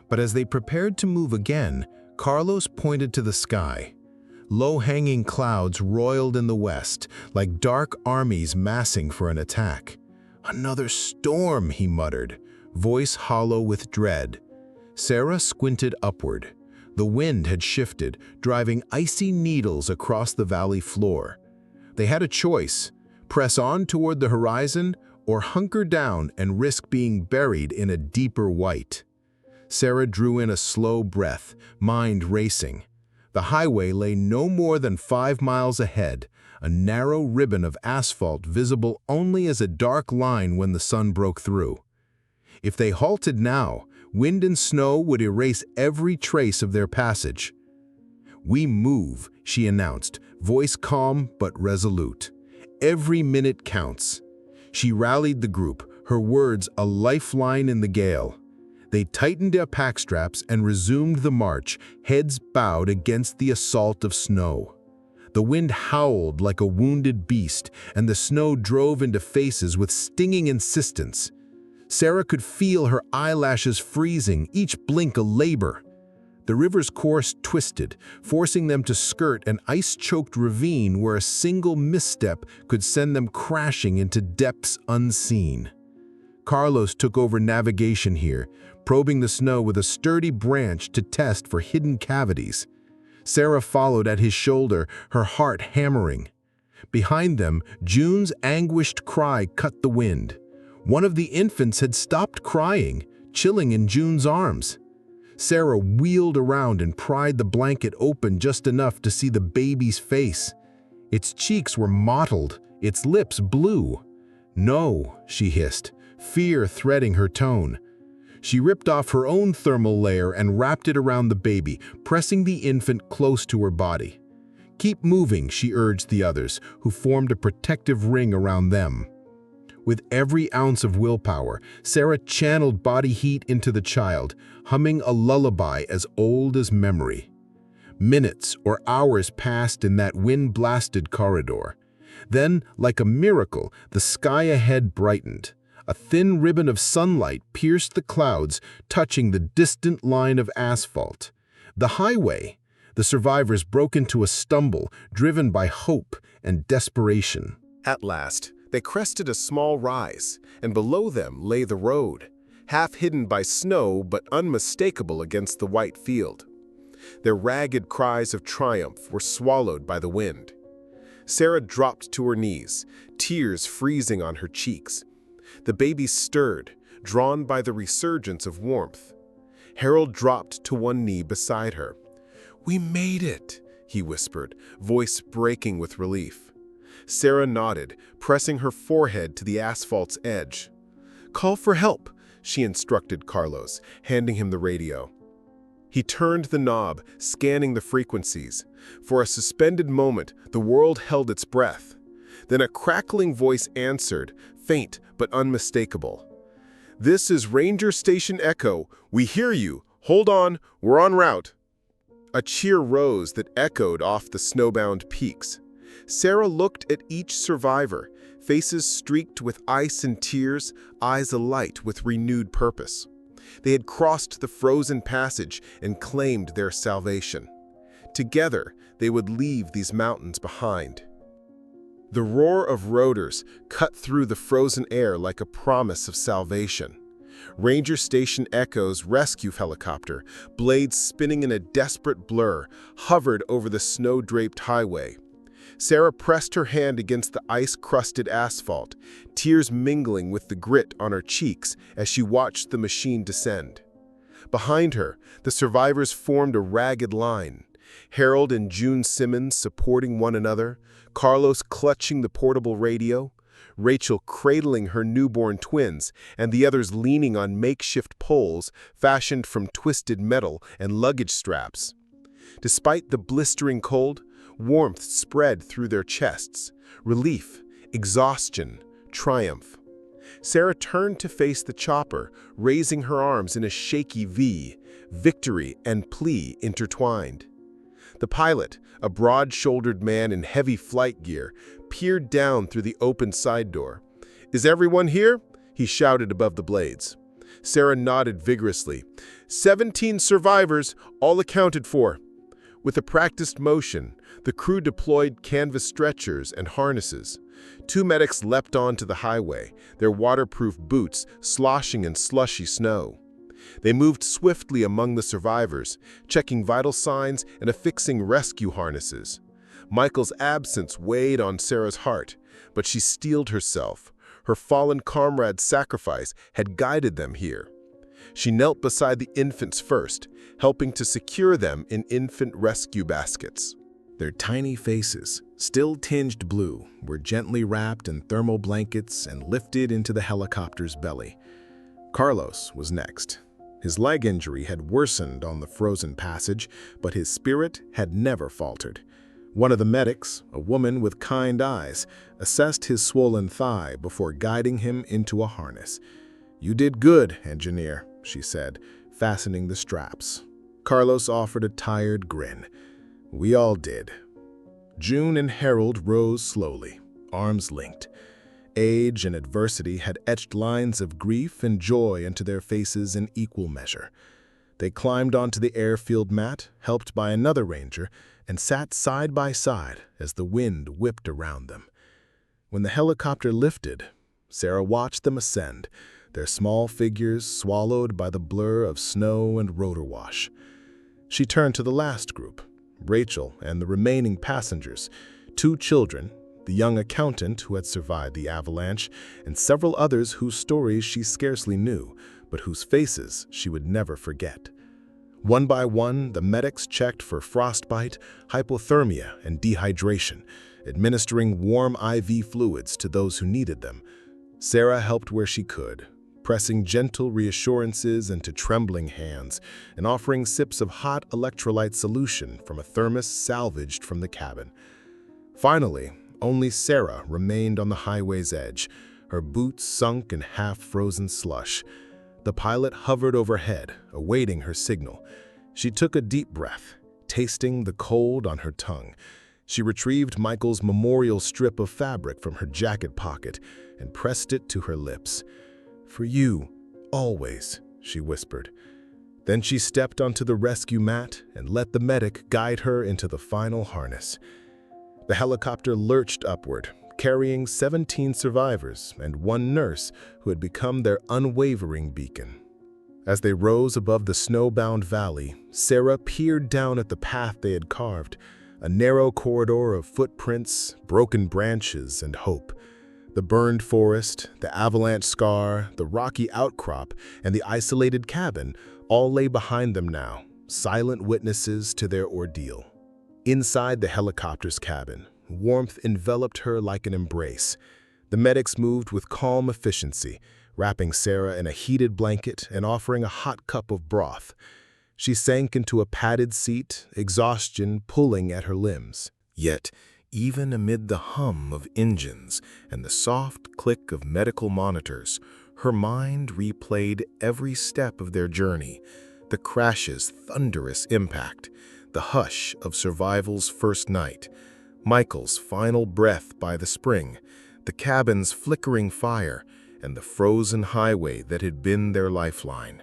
But as they prepared to move again, Carlos pointed to the sky. Low-hanging clouds roiled in the west, like dark armies massing for an attack. "Another storm," he muttered, voice hollow with dread. Sarah squinted upward. The wind had shifted, driving icy needles across the valley floor. They had a choice: press on toward the horizon or hunker down and risk being buried in a deeper white. Sarah drew in a slow breath, mind racing. The highway lay no more than 5 miles ahead, a narrow ribbon of asphalt visible only as a dark line when the sun broke through. If they halted now, wind and snow would erase every trace of their passage. "We move," she announced, voice calm but resolute. "Every minute counts." She rallied the group, her words a lifeline in the gale. They tightened their pack straps and resumed the march, heads bowed against the assault of snow. The wind howled like a wounded beast, and the snow drove into faces with stinging insistence. Sarah could feel her eyelashes freezing, each blink a labor. The river's course twisted, forcing them to skirt an ice-choked ravine where a single misstep could send them crashing into depths unseen. Carlos took over navigation here, probing the snow with a sturdy branch to test for hidden cavities. Sarah followed at his shoulder, her heart hammering. Behind them, June's anguished cry cut the wind. One of the infants had stopped crying, chilling in June's arms. Sarah wheeled around and pried the blanket open just enough to see the baby's face. Its cheeks were mottled, its lips blue. "No," she hissed, fear threading her tone. She ripped off her own thermal layer and wrapped it around the baby, pressing the infant close to her body. "Keep moving," she urged the others, who formed a protective ring around them. With every ounce of willpower, Sarah channeled body heat into the child, humming a lullaby as old as memory. Minutes or hours passed in that wind-blasted corridor. Then, like a miracle, the sky ahead brightened. A thin ribbon of sunlight pierced the clouds, touching the distant line of asphalt. The highway. The survivors broke into a stumble, driven by hope and desperation. At last, they crested a small rise, and below them lay the road, half hidden by snow but unmistakable against the white field. Their ragged cries of triumph were swallowed by the wind. Sarah dropped to her knees, tears freezing on her cheeks. The baby stirred, drawn by the resurgence of warmth. Harold dropped to one knee beside her. "We made it," he whispered, voice breaking with relief. Sarah nodded, pressing her forehead to the asphalt's edge. "Call for help," she instructed Carlos, handing him the radio. He turned the knob, scanning the frequencies. For a suspended moment, the world held its breath. Then a crackling voice answered, faint but unmistakable. "This is Ranger Station Echo. We hear you. Hold on, we're en route." A cheer rose that echoed off the snowbound peaks. Sarah looked at each survivor, faces streaked with ice and tears, eyes alight with renewed purpose. They had crossed the frozen passage and claimed their salvation. Together, they would leave these mountains behind. The roar of rotors cut through the frozen air like a promise of salvation. Ranger Station Echo's rescue helicopter, blades spinning in a desperate blur, hovered over the snow-draped highway. Sarah pressed her hand against the ice-crusted asphalt, tears mingling with the grit on her cheeks as she watched the machine descend. Behind her, the survivors formed a ragged line, Harold and June Simmons supporting one another, Carlos clutching the portable radio, Rachel cradling her newborn twins, and the others leaning on makeshift poles fashioned from twisted metal and luggage straps. Despite the blistering cold, warmth spread through their chests, relief, exhaustion, triumph. Sarah turned to face the chopper, raising her arms in a shaky V, victory and plea intertwined. The pilot, a broad-shouldered man in heavy flight gear, peered down through the open side door. "Is everyone here?" he shouted above the blades. Sarah nodded vigorously. 17 survivors, all accounted for." With a practiced motion, the crew deployed canvas stretchers and harnesses. 2 medics leapt onto the highway, their waterproof boots sloshing in slushy snow. They moved swiftly among the survivors, checking vital signs and affixing rescue harnesses. Michael's absence weighed on Sarah's heart, but she steeled herself. Her fallen comrade's sacrifice had guided them here. She knelt beside the infants first, helping to secure them in infant rescue baskets. Their tiny faces, still tinged blue, were gently wrapped in thermal blankets and lifted into the helicopter's belly. Carlos was next. His leg injury had worsened on the frozen passage, but his spirit had never faltered. One of the medics, a woman with kind eyes, assessed his swollen thigh before guiding him into a harness. "You did good, engineer," she said, fastening the straps. Carlos offered a tired grin. "We all did." June and Harold rose slowly, arms linked. Age and adversity had etched lines of grief and joy into their faces in equal measure. They climbed onto the airfield mat, helped by another ranger, and sat side by side as the wind whipped around them. When the helicopter lifted, Sarah watched them ascend, their small figures swallowed by the blur of snow and rotor wash. She turned to the last group, Rachel and the remaining passengers, 2 children, the young accountant who had survived the avalanche, and several others whose stories she scarcely knew, but whose faces she would never forget. One by one, the medics checked for frostbite, hypothermia, and dehydration, administering warm IV fluids to those who needed them. Sarah helped where she could, pressing gentle reassurances into trembling hands and offering sips of hot electrolyte solution from a thermos salvaged from the cabin. Finally, only Sarah remained on the highway's edge, her boots sunk in half-frozen slush. The pilot hovered overhead, awaiting her signal. She took a deep breath, tasting the cold on her tongue. She retrieved Michael's memorial strip of fabric from her jacket pocket and pressed it to her lips. "For you, always," she whispered. Then she stepped onto the rescue mat and let the medic guide her into the final harness. The helicopter lurched upward, carrying 17 survivors and 1 nurse who had become their unwavering beacon. As they rose above the snowbound valley, Sarah peered down at the path they had carved, a narrow corridor of footprints, broken branches, and hope. The burned forest, the avalanche scar, the rocky outcrop, and the isolated cabin all lay behind them now, silent witnesses to their ordeal. Inside the helicopter's cabin, warmth enveloped her like an embrace. The medics moved with calm efficiency, wrapping Sarah in a heated blanket and offering a hot cup of broth. She sank into a padded seat, exhaustion pulling at her limbs. Yet, even amid the hum of engines and the soft click of medical monitors, her mind replayed every step of their journey, the crash's thunderous impact, the hush of survival's first night, Michael's final breath by the spring, the cabin's flickering fire, and the frozen highway that had been their lifeline.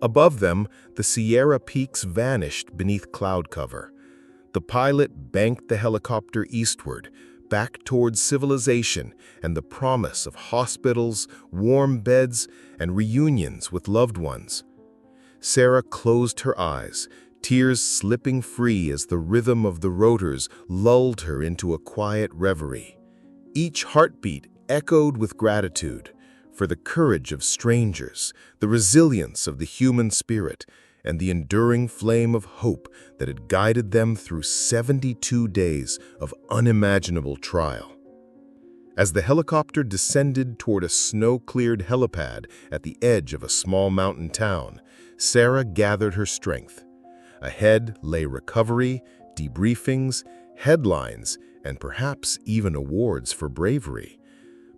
Above them, the Sierra peaks vanished beneath cloud cover. The pilot banked the helicopter eastward, back towards civilization and the promise of hospitals, warm beds, and reunions with loved ones. Sarah closed her eyes, tears slipping free as the rhythm of the rotors lulled her into a quiet reverie. Each heartbeat echoed with gratitude for the courage of strangers, the resilience of the human spirit, and the enduring flame of hope that had guided them through 72 days of unimaginable trial. As the helicopter descended toward a snow-cleared helipad at the edge of a small mountain town, Sarah gathered her strength. Ahead lay recovery, debriefings, headlines, and perhaps even awards for bravery.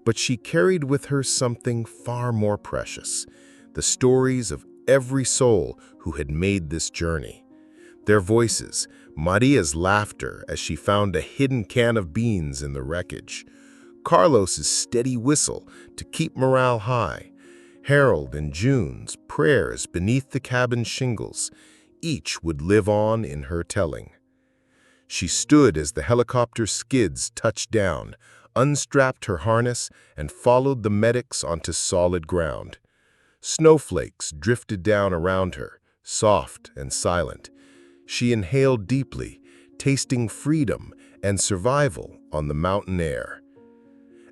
But she carried with her something far more precious: the stories of every soul who had made this journey. Their voices, Maria's laughter as she found a hidden can of beans in the wreckage, Carlos's steady whistle to keep morale high, Harold and June's prayers beneath the cabin shingles, each would live on in her telling. She stood as the helicopter skids touched down, unstrapped her harness, and followed the medics onto solid ground. Snowflakes drifted down around her, soft and silent. She inhaled deeply, tasting freedom and survival on the mountain air.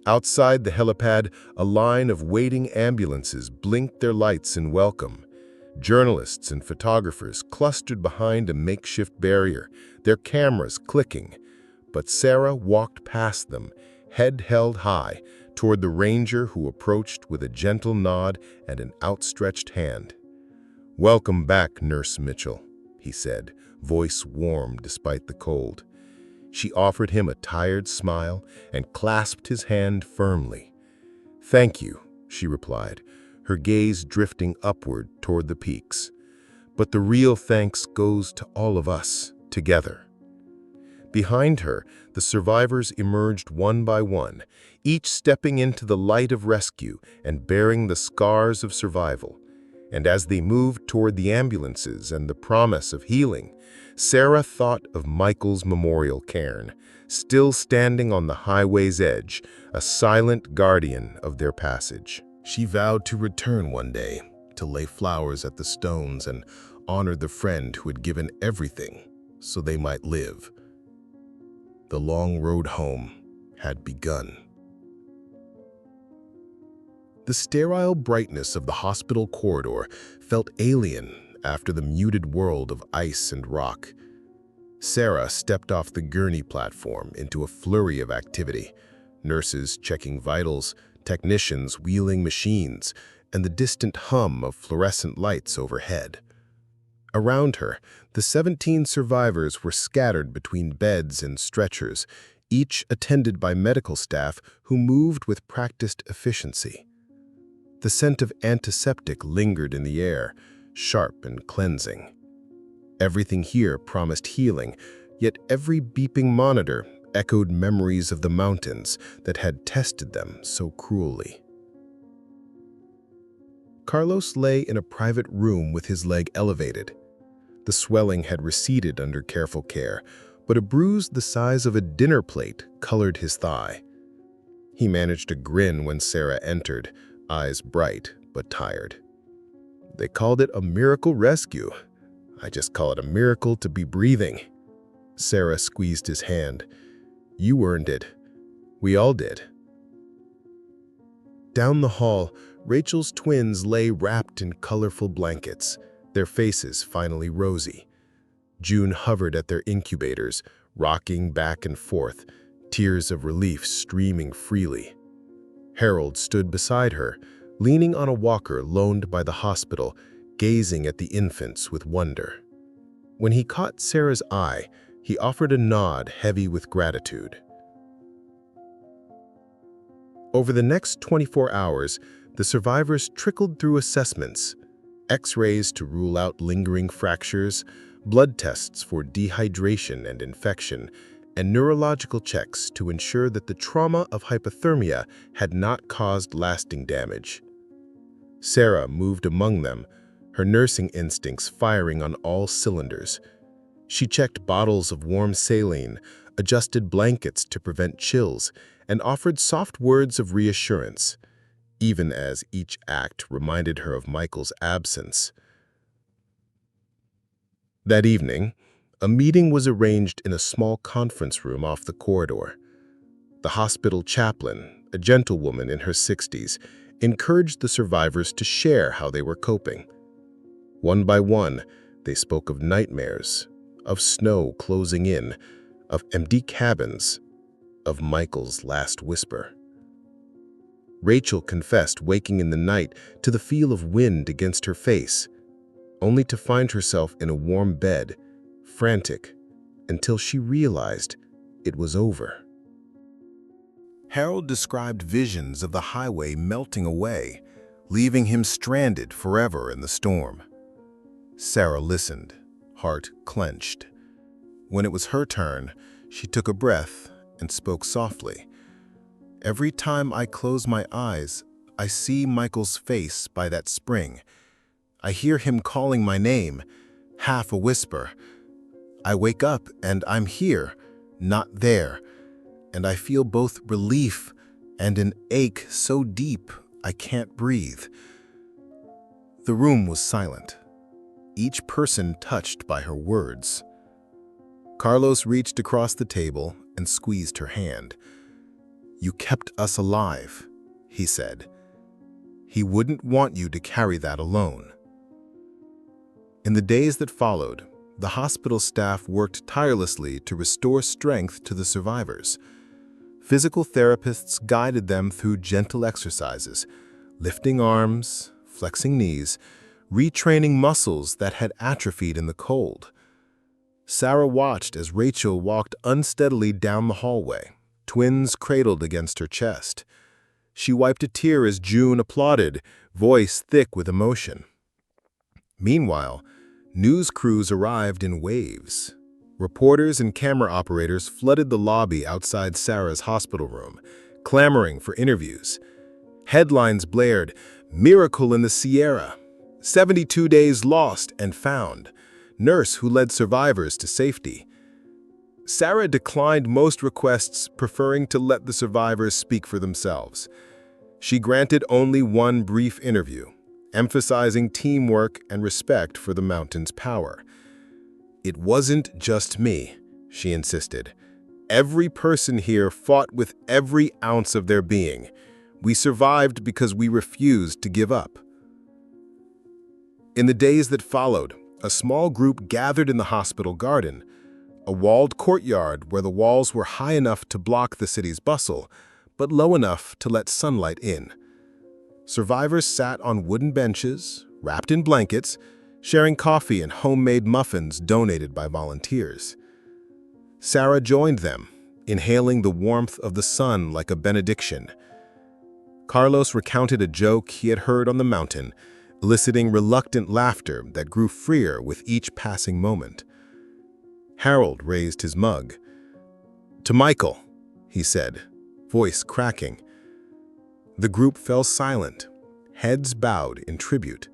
Outside the helipad, a line of waiting ambulances blinked their lights in welcome. Journalists and photographers clustered behind a makeshift barrier, their cameras clicking. But Sarah walked past them, head held high, toward the ranger who approached with a gentle nod and an outstretched hand. "Welcome back, Nurse Mitchell," he said, voice warm despite the cold. She offered him a tired smile and clasped his hand firmly. "Thank you," she replied, her gaze drifting upward toward the peaks. "But the real thanks goes to all of us, together." Behind her, the survivors emerged one by one, each stepping into the light of rescue and bearing the scars of survival. And as they moved toward the ambulances and the promise of healing, Sarah thought of Michael's memorial cairn, still standing on the highway's edge, a silent guardian of their passage. She vowed to return one day, to lay flowers at the stones and honor the friend who had given everything so they might live. The long road home had begun. The sterile brightness of the hospital corridor felt alien after the muted world of ice and rock. Sarah stepped off the gurney platform into a flurry of activity: nurses checking vitals, technicians wheeling machines, and the distant hum of fluorescent lights overhead. Around her, the 17 survivors were scattered between beds and stretchers, each attended by medical staff who moved with practiced efficiency. The scent of antiseptic lingered in the air, sharp and cleansing. Everything here promised healing, yet every beeping monitor echoed memories of the mountains that had tested them so cruelly. Carlos lay in a private room with his leg elevated. The swelling had receded under careful care, but a bruise the size of a dinner plate colored his thigh. He managed a grin when Sarah entered, eyes bright but tired. "They called it a miracle rescue. I just call it a miracle to be breathing." Sarah squeezed his hand. "You earned it. We all did." Down the hall, Rachel's twins lay wrapped in colorful blankets, their faces finally rosy. June hovered at their incubators, rocking back and forth, tears of relief streaming freely. Harold stood beside her, leaning on a walker loaned by the hospital, gazing at the infants with wonder. When he caught Sarah's eye, he offered a nod heavy with gratitude. Over the next 24 hours, the survivors trickled through assessments: X-rays to rule out lingering fractures, blood tests for dehydration and infection, and neurological checks to ensure that the trauma of hypothermia had not caused lasting damage. Sarah moved among them, her nursing instincts firing on all cylinders. She checked bottles of warm saline, adjusted blankets to prevent chills, and offered soft words of reassurance, even as each act reminded her of Michael's absence. That evening, a meeting was arranged in a small conference room off the corridor. The hospital chaplain, a gentlewoman in her 60s, encouraged the survivors to share how they were coping. One by one, they spoke of nightmares, of snow closing in, of empty cabins, of Michael's last whisper. Rachel confessed waking in the night to the feel of wind against her face, only to find herself in a warm bed, frantic, until she realized it was over. Harold described visions of the highway melting away, leaving him stranded forever in the storm. Sarah listened, heart clenched. When it was her turn, she took a breath and spoke softly. "Every time I close my eyes, I see Michael's face by that spring. I hear him calling my name, half a whisper. I wake up and I'm here, not there, and I feel both relief and an ache so deep I can't breathe." The room was silent, each person touched by her words. Carlos reached across the table and squeezed her hand. "You kept us alive," he said. "He wouldn't want you to carry that alone." In the days that followed, the hospital staff worked tirelessly to restore strength to the survivors. Physical therapists guided them through gentle exercises, lifting arms, flexing knees, retraining muscles that had atrophied in the cold. Sarah watched as Rachel walked unsteadily down the hallway, twins cradled against her chest. She wiped a tear as June applauded, voice thick with emotion. Meanwhile, news crews arrived in waves. Reporters and camera operators flooded the lobby outside Sarah's hospital room, clamoring for interviews. Headlines blared, "Miracle in the Sierra," 72 days lost and found, nurse who led survivors to safety. Sarah declined most requests, preferring to let the survivors speak for themselves. She granted only one brief interview, emphasizing teamwork and respect for the mountain's power. "It wasn't just me," she insisted. "Every person here fought with every ounce of their being. We survived because we refused to give up." In the days that followed, a small group gathered in the hospital garden, a walled courtyard where the walls were high enough to block the city's bustle, but low enough to let sunlight in. Survivors sat on wooden benches, wrapped in blankets, sharing coffee and homemade muffins donated by volunteers. Sarah joined them, inhaling the warmth of the sun like a benediction. Carlos recounted a joke he had heard on the mountain, eliciting reluctant laughter that grew freer with each passing moment. Harold raised his mug. "To Michael," he said, voice cracking. The group fell silent, heads bowed in tribute.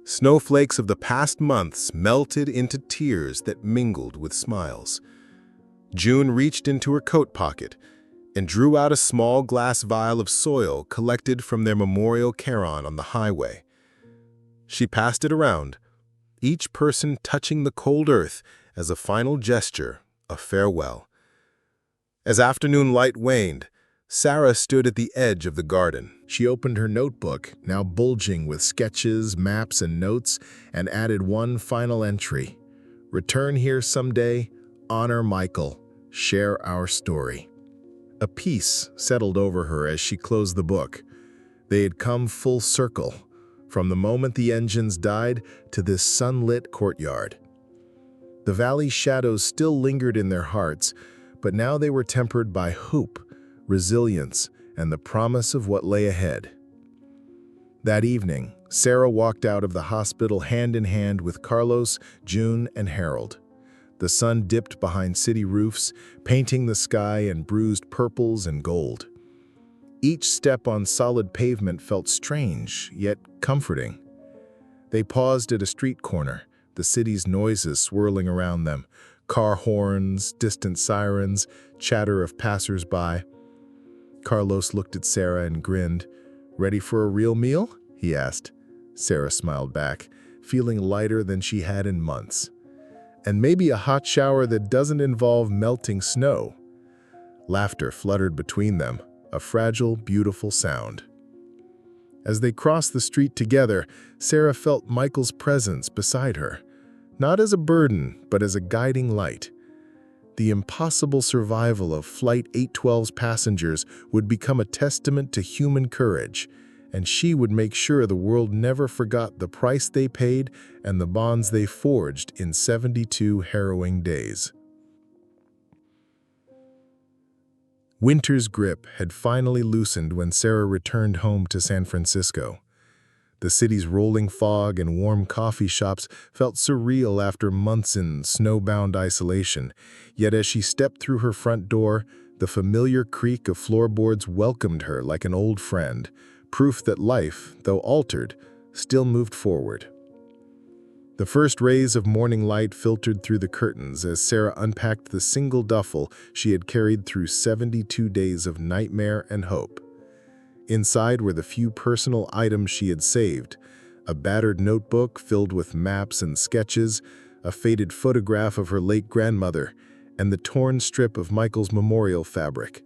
Snowflakes of the past months melted into tears that mingled with smiles. June reached into her coat pocket and drew out a small glass vial of soil collected from their memorial cairn on the highway. She passed it around, each person touching the cold earth as a final gesture of farewell. As afternoon light waned, Sarah stood at the edge of the garden. She opened her notebook, now bulging with sketches, maps, and notes, and added one final entry. "Return here someday, honor Michael, share our story." A peace settled over her as she closed the book. They had come full circle, from the moment the engines died to this sunlit courtyard. The valley's shadows still lingered in their hearts, but now they were tempered by hope, resilience, and the promise of what lay ahead. That evening, Sarah walked out of the hospital hand in hand with Carlos, June, and Harold. The sun dipped behind city roofs, painting the sky in bruised purples and gold. Each step on solid pavement felt strange, yet comforting. They paused at a street corner, the city's noises swirling around them, car horns, distant sirens, chatter of passers-by. Carlos looked at Sarah and grinned. "Ready for a real meal?" he asked. Sarah smiled back, feeling lighter than she had in months. And maybe a hot shower that doesn't involve melting snow. Laughter fluttered between them, a fragile, beautiful sound. As they crossed the street together, Sarah felt Michael's presence beside her, not as a burden, but as a guiding light. The impossible survival of Flight 812's passengers would become a testament to human courage, and she would make sure the world never forgot the price they paid and the bonds they forged in 72 harrowing days. Winter's grip had finally loosened when Sarah returned home to San Francisco. The city's rolling fog and warm coffee shops felt surreal after months in snowbound isolation, yet as she stepped through her front door, the familiar creak of floorboards welcomed her like an old friend, proof that life, though altered, still moved forward. The first rays of morning light filtered through the curtains as Sarah unpacked the single duffel she had carried through 72 days of nightmare and hope. Inside were the few personal items she had saved: a battered notebook filled with maps and sketches, a faded photograph of her late grandmother, and the torn strip of Michael's memorial fabric.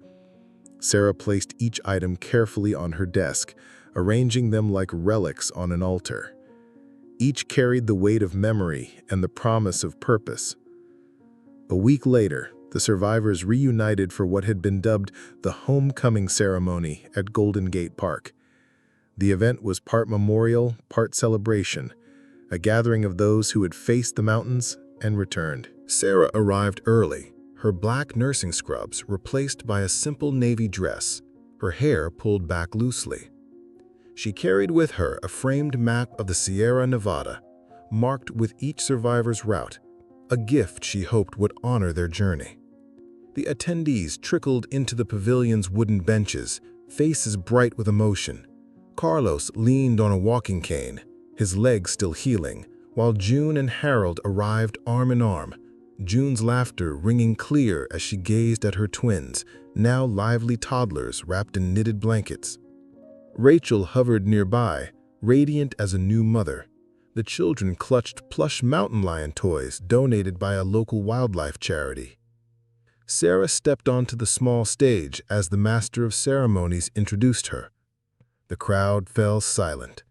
Sarah placed each item carefully on her desk, arranging them like relics on an altar. Each carried the weight of memory and the promise of purpose. A week later, the survivors reunited for what had been dubbed the homecoming ceremony at Golden Gate Park. The event was part memorial, part celebration, a gathering of those who had faced the mountains and returned. Sarah arrived early, her black nursing scrubs replaced by a simple navy dress, her hair pulled back loosely. She carried with her a framed map of the Sierra Nevada, marked with each survivor's route, a gift she hoped would honor their journey. The attendees trickled into the pavilion's wooden benches, faces bright with emotion. Carlos leaned on a walking cane, his legs still healing, while June and Harold arrived arm in arm, June's laughter ringing clear as she gazed at her twins, now lively toddlers wrapped in knitted blankets. Rachel hovered nearby, radiant as a new mother. The children clutched plush mountain lion toys donated by a local wildlife charity. Sarah stepped onto the small stage as the master of ceremonies introduced her. The crowd fell silent,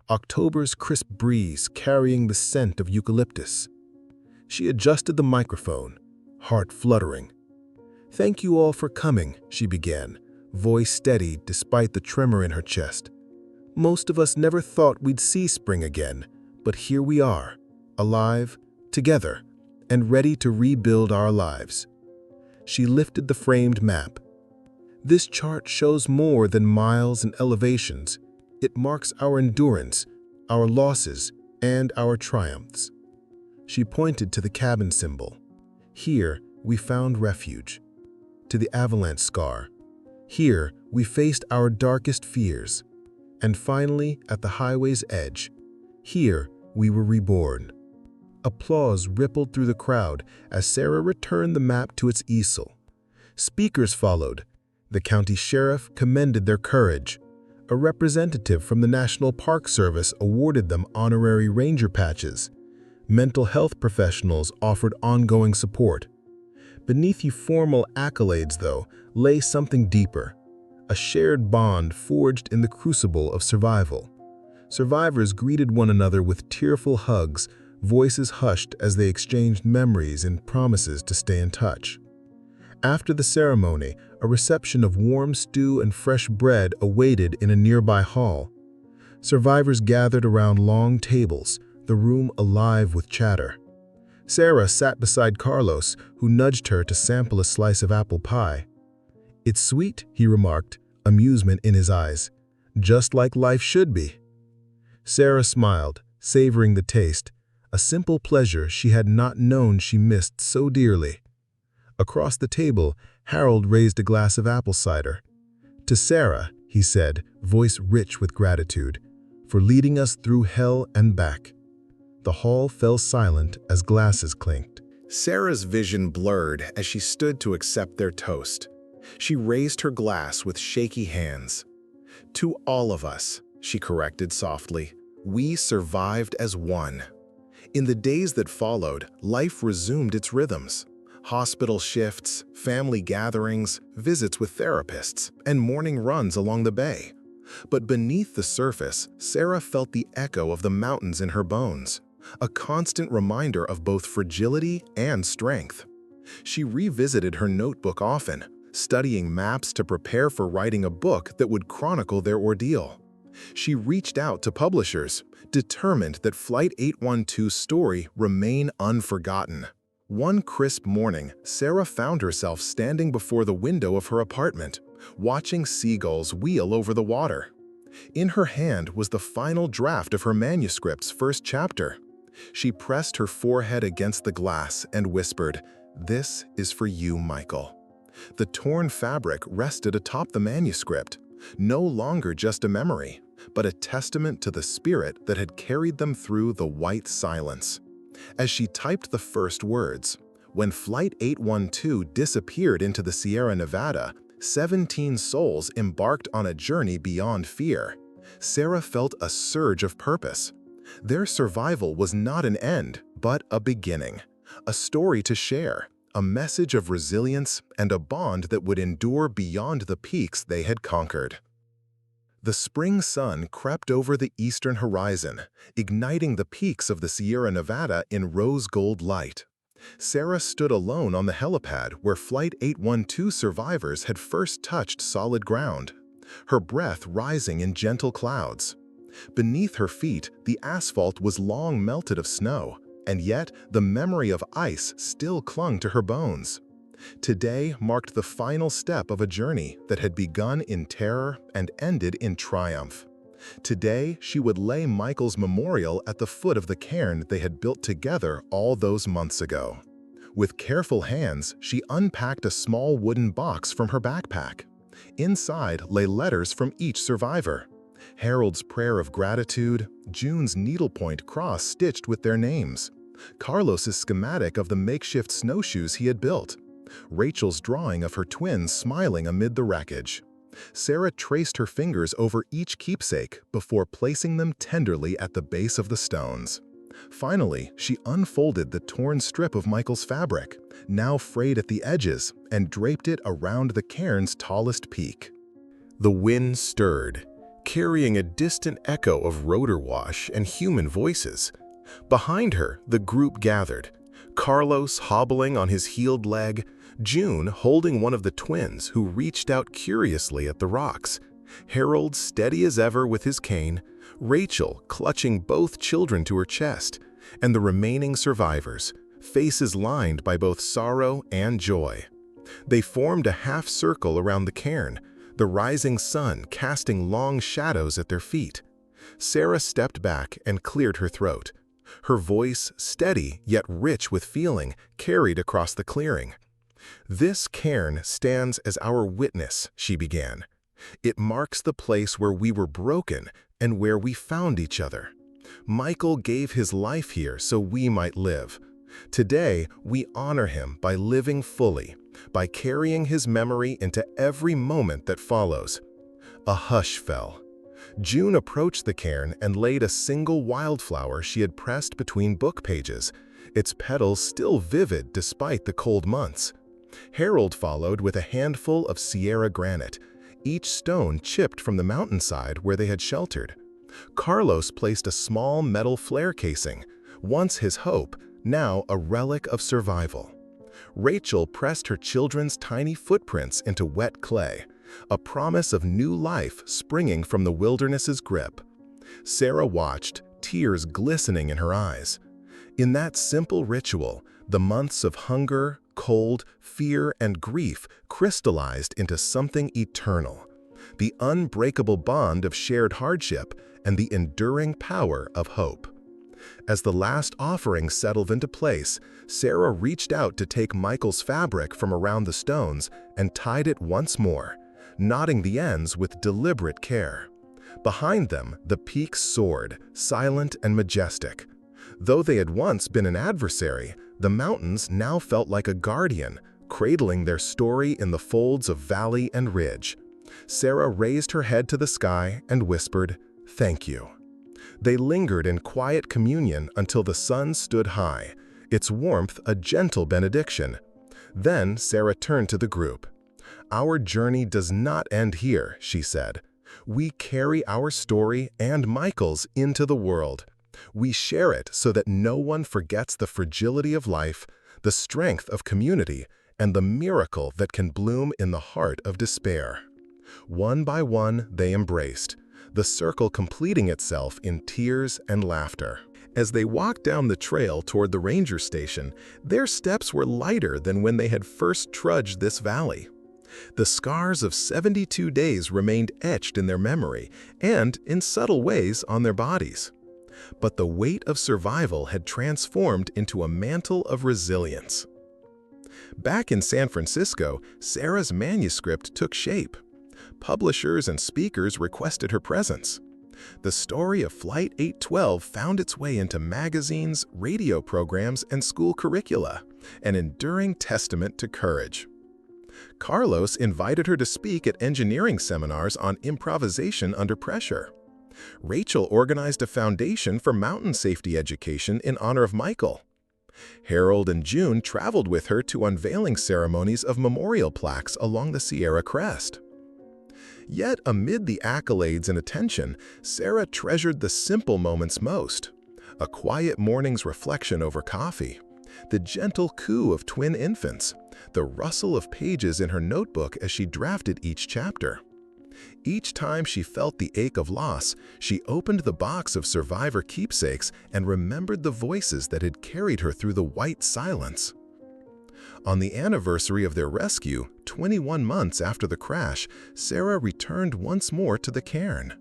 October's crisp breeze carrying the scent of eucalyptus. She adjusted the microphone, heart fluttering. "Thank you all for coming," she began, voice steady despite the tremor in her chest. "Most of us never thought we'd see spring again, but here we are, alive, together, and ready to rebuild our lives." She lifted the framed map. "This chart shows more than miles and elevations. It marks our endurance, our losses, and our triumphs." She pointed to the cabin symbol. "Here, we found refuge." To the avalanche scar. "Here, we faced our darkest fears." And finally, at the highway's edge. "Here, we were reborn." Applause rippled through the crowd as Sarah returned the map to its easel. Speakers followed. The county sheriff commended their courage. A representative from the National Park Service awarded them honorary ranger patches. Mental health professionals offered ongoing support. Beneath the formal accolades, though, lay something deeper, a shared bond forged in the crucible of survival. Survivors greeted one another with tearful hugs, voices hushed as they exchanged memories and promises to stay in touch. After the ceremony, a reception of warm stew and fresh bread awaited in a nearby hall. Survivors gathered around long tables, the room alive with chatter. Sarah sat beside Carlos, who nudged her to sample a slice of apple pie. "It's sweet," he remarked, amusement in his eyes. "Just like life should be." Sarah smiled, savoring the taste, a simple pleasure she had not known she missed so dearly. Across the table, Harold raised a glass of apple cider. "To Sarah," he said, voice rich with gratitude, "for leading us through hell and back." The hall fell silent as glasses clinked. Sarah's vision blurred as she stood to accept their toast. She raised her glass with shaky hands. "To all of us," she corrected softly, "we survived as one." In the days that followed, life resumed its rhythms. Hospital shifts, family gatherings, visits with therapists, and morning runs along the bay. But beneath the surface, Sarah felt the echo of the mountains in her bones, a constant reminder of both fragility and strength. She revisited her notebook often, studying maps to prepare for writing a book that would chronicle their ordeal. She reached out to publishers, determined that Flight 812's story remain unforgotten. One crisp morning, Sarah found herself standing before the window of her apartment, watching seagulls wheel over the water. In her hand was the final draft of her manuscript's first chapter. She pressed her forehead against the glass and whispered, "This is for you, Michael." The torn fabric rested atop the manuscript, no longer just a memory, but a testament to the spirit that had carried them through the white silence. As she typed the first words, "When Flight 812 disappeared into the Sierra Nevada, 17 souls embarked on a journey beyond fear," Sarah felt a surge of purpose. Their survival was not an end, but a beginning, a story to share, a message of resilience, and a bond that would endure beyond the peaks they had conquered. The spring sun crept over the eastern horizon, igniting the peaks of the Sierra Nevada in rose-gold light. Sarah stood alone on the helipad where Flight 812 survivors had first touched solid ground, her breath rising in gentle clouds. Beneath her feet, the asphalt was long melted of snow, and yet the memory of ice still clung to her bones. Today marked the final step of a journey that had begun in terror and ended in triumph. Today, she would lay Michael's memorial at the foot of the cairn they had built together all those months ago. With careful hands, she unpacked a small wooden box from her backpack. Inside lay letters from each survivor. Harold's prayer of gratitude, June's needlepoint cross stitched with their names, Carlos's schematic of the makeshift snowshoes he had built, Rachel's drawing of her twins smiling amid the wreckage. Sarah traced her fingers over each keepsake before placing them tenderly at the base of the stones. Finally, she unfolded the torn strip of Michael's fabric, now frayed at the edges, and draped it around the cairn's tallest peak. The wind stirred, carrying a distant echo of rotor wash and human voices. Behind her, the group gathered, Carlos hobbling on his healed leg, June holding one of the twins who reached out curiously at the rocks, Harold steady as ever with his cane, Rachel clutching both children to her chest, and the remaining survivors, faces lined by both sorrow and joy. They formed a half circle around the cairn, the rising sun casting long shadows at their feet. Sarah stepped back and cleared her throat. Her voice, steady yet rich with feeling, carried across the clearing. "This cairn stands as our witness," she began. "It marks the place where we were broken and where we found each other. Michael gave his life here so we might live. Today, we honor him by living fully, by carrying his memory into every moment that follows." A hush fell. June approached the cairn and laid a single wildflower she had pressed between book pages, its petals still vivid despite the cold months. Harold followed with a handful of Sierra granite, each stone chipped from the mountainside where they had sheltered. Carlos placed a small metal flare casing, once his hope, now a relic of survival. Rachel pressed her children's tiny footprints into wet clay, a promise of new life springing from the wilderness's grip. Sarah watched, tears glistening in her eyes. In that simple ritual, the months of hunger, cold, fear, and grief crystallized into something eternal, the unbreakable bond of shared hardship and the enduring power of hope. As the last offering settled into place, Sarah reached out to take Michael's fabric from around the stones and tied it once more, knotting the ends with deliberate care. Behind them, the peaks soared, silent and majestic. Though they had once been an adversary, the mountains now felt like a guardian, cradling their story in the folds of valley and ridge. Sarah raised her head to the sky and whispered, "Thank you." They lingered in quiet communion until the sun stood high, its warmth a gentle benediction. Then Sarah turned to the group. "Our journey does not end here," she said. "We carry our story and Michael's into the world. We share it so that no one forgets the fragility of life, the strength of community, and the miracle that can bloom in the heart of despair." One by one, they embraced, the circle completing itself in tears and laughter. As they walked down the trail toward the ranger station, their steps were lighter than when they had first trudged this valley. The scars of 72 days remained etched in their memory and, in subtle ways, on their bodies. But the weight of survival had transformed into a mantle of resilience. Back in San Francisco, Sarah's manuscript took shape. Publishers and speakers requested her presence. The story of Flight 812 found its way into magazines, radio programs, and school curricula, an enduring testament to courage. Carlos invited her to speak at engineering seminars on improvisation under pressure. Rachel organized a foundation for mountain safety education in honor of Michael. Harold and June traveled with her to unveiling ceremonies of memorial plaques along the Sierra crest. Yet, amid the accolades and attention, Sarah treasured the simple moments most. A quiet morning's reflection over coffee, the gentle coo of twin infants, the rustle of pages in her notebook as she drafted each chapter. Each time she felt the ache of loss, she opened the box of survivor keepsakes and remembered the voices that had carried her through the white silence. On the anniversary of their rescue, 21 months after the crash, Sarah returned once more to the cairn.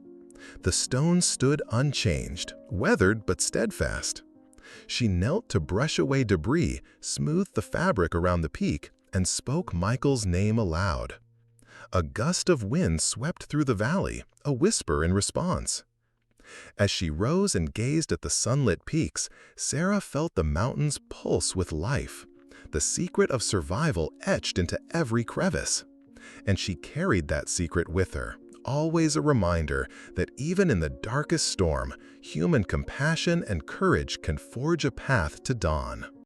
The stones stood unchanged, weathered but steadfast. She knelt to brush away debris, smoothed the fabric around the peak, and spoke Michael's name aloud. A gust of wind swept through the valley, a whisper in response. As she rose and gazed at the sunlit peaks, Sarah felt the mountains pulse with life, the secret of survival etched into every crevice. And she carried that secret with her, always a reminder that even in the darkest storm, human compassion and courage can forge a path to dawn.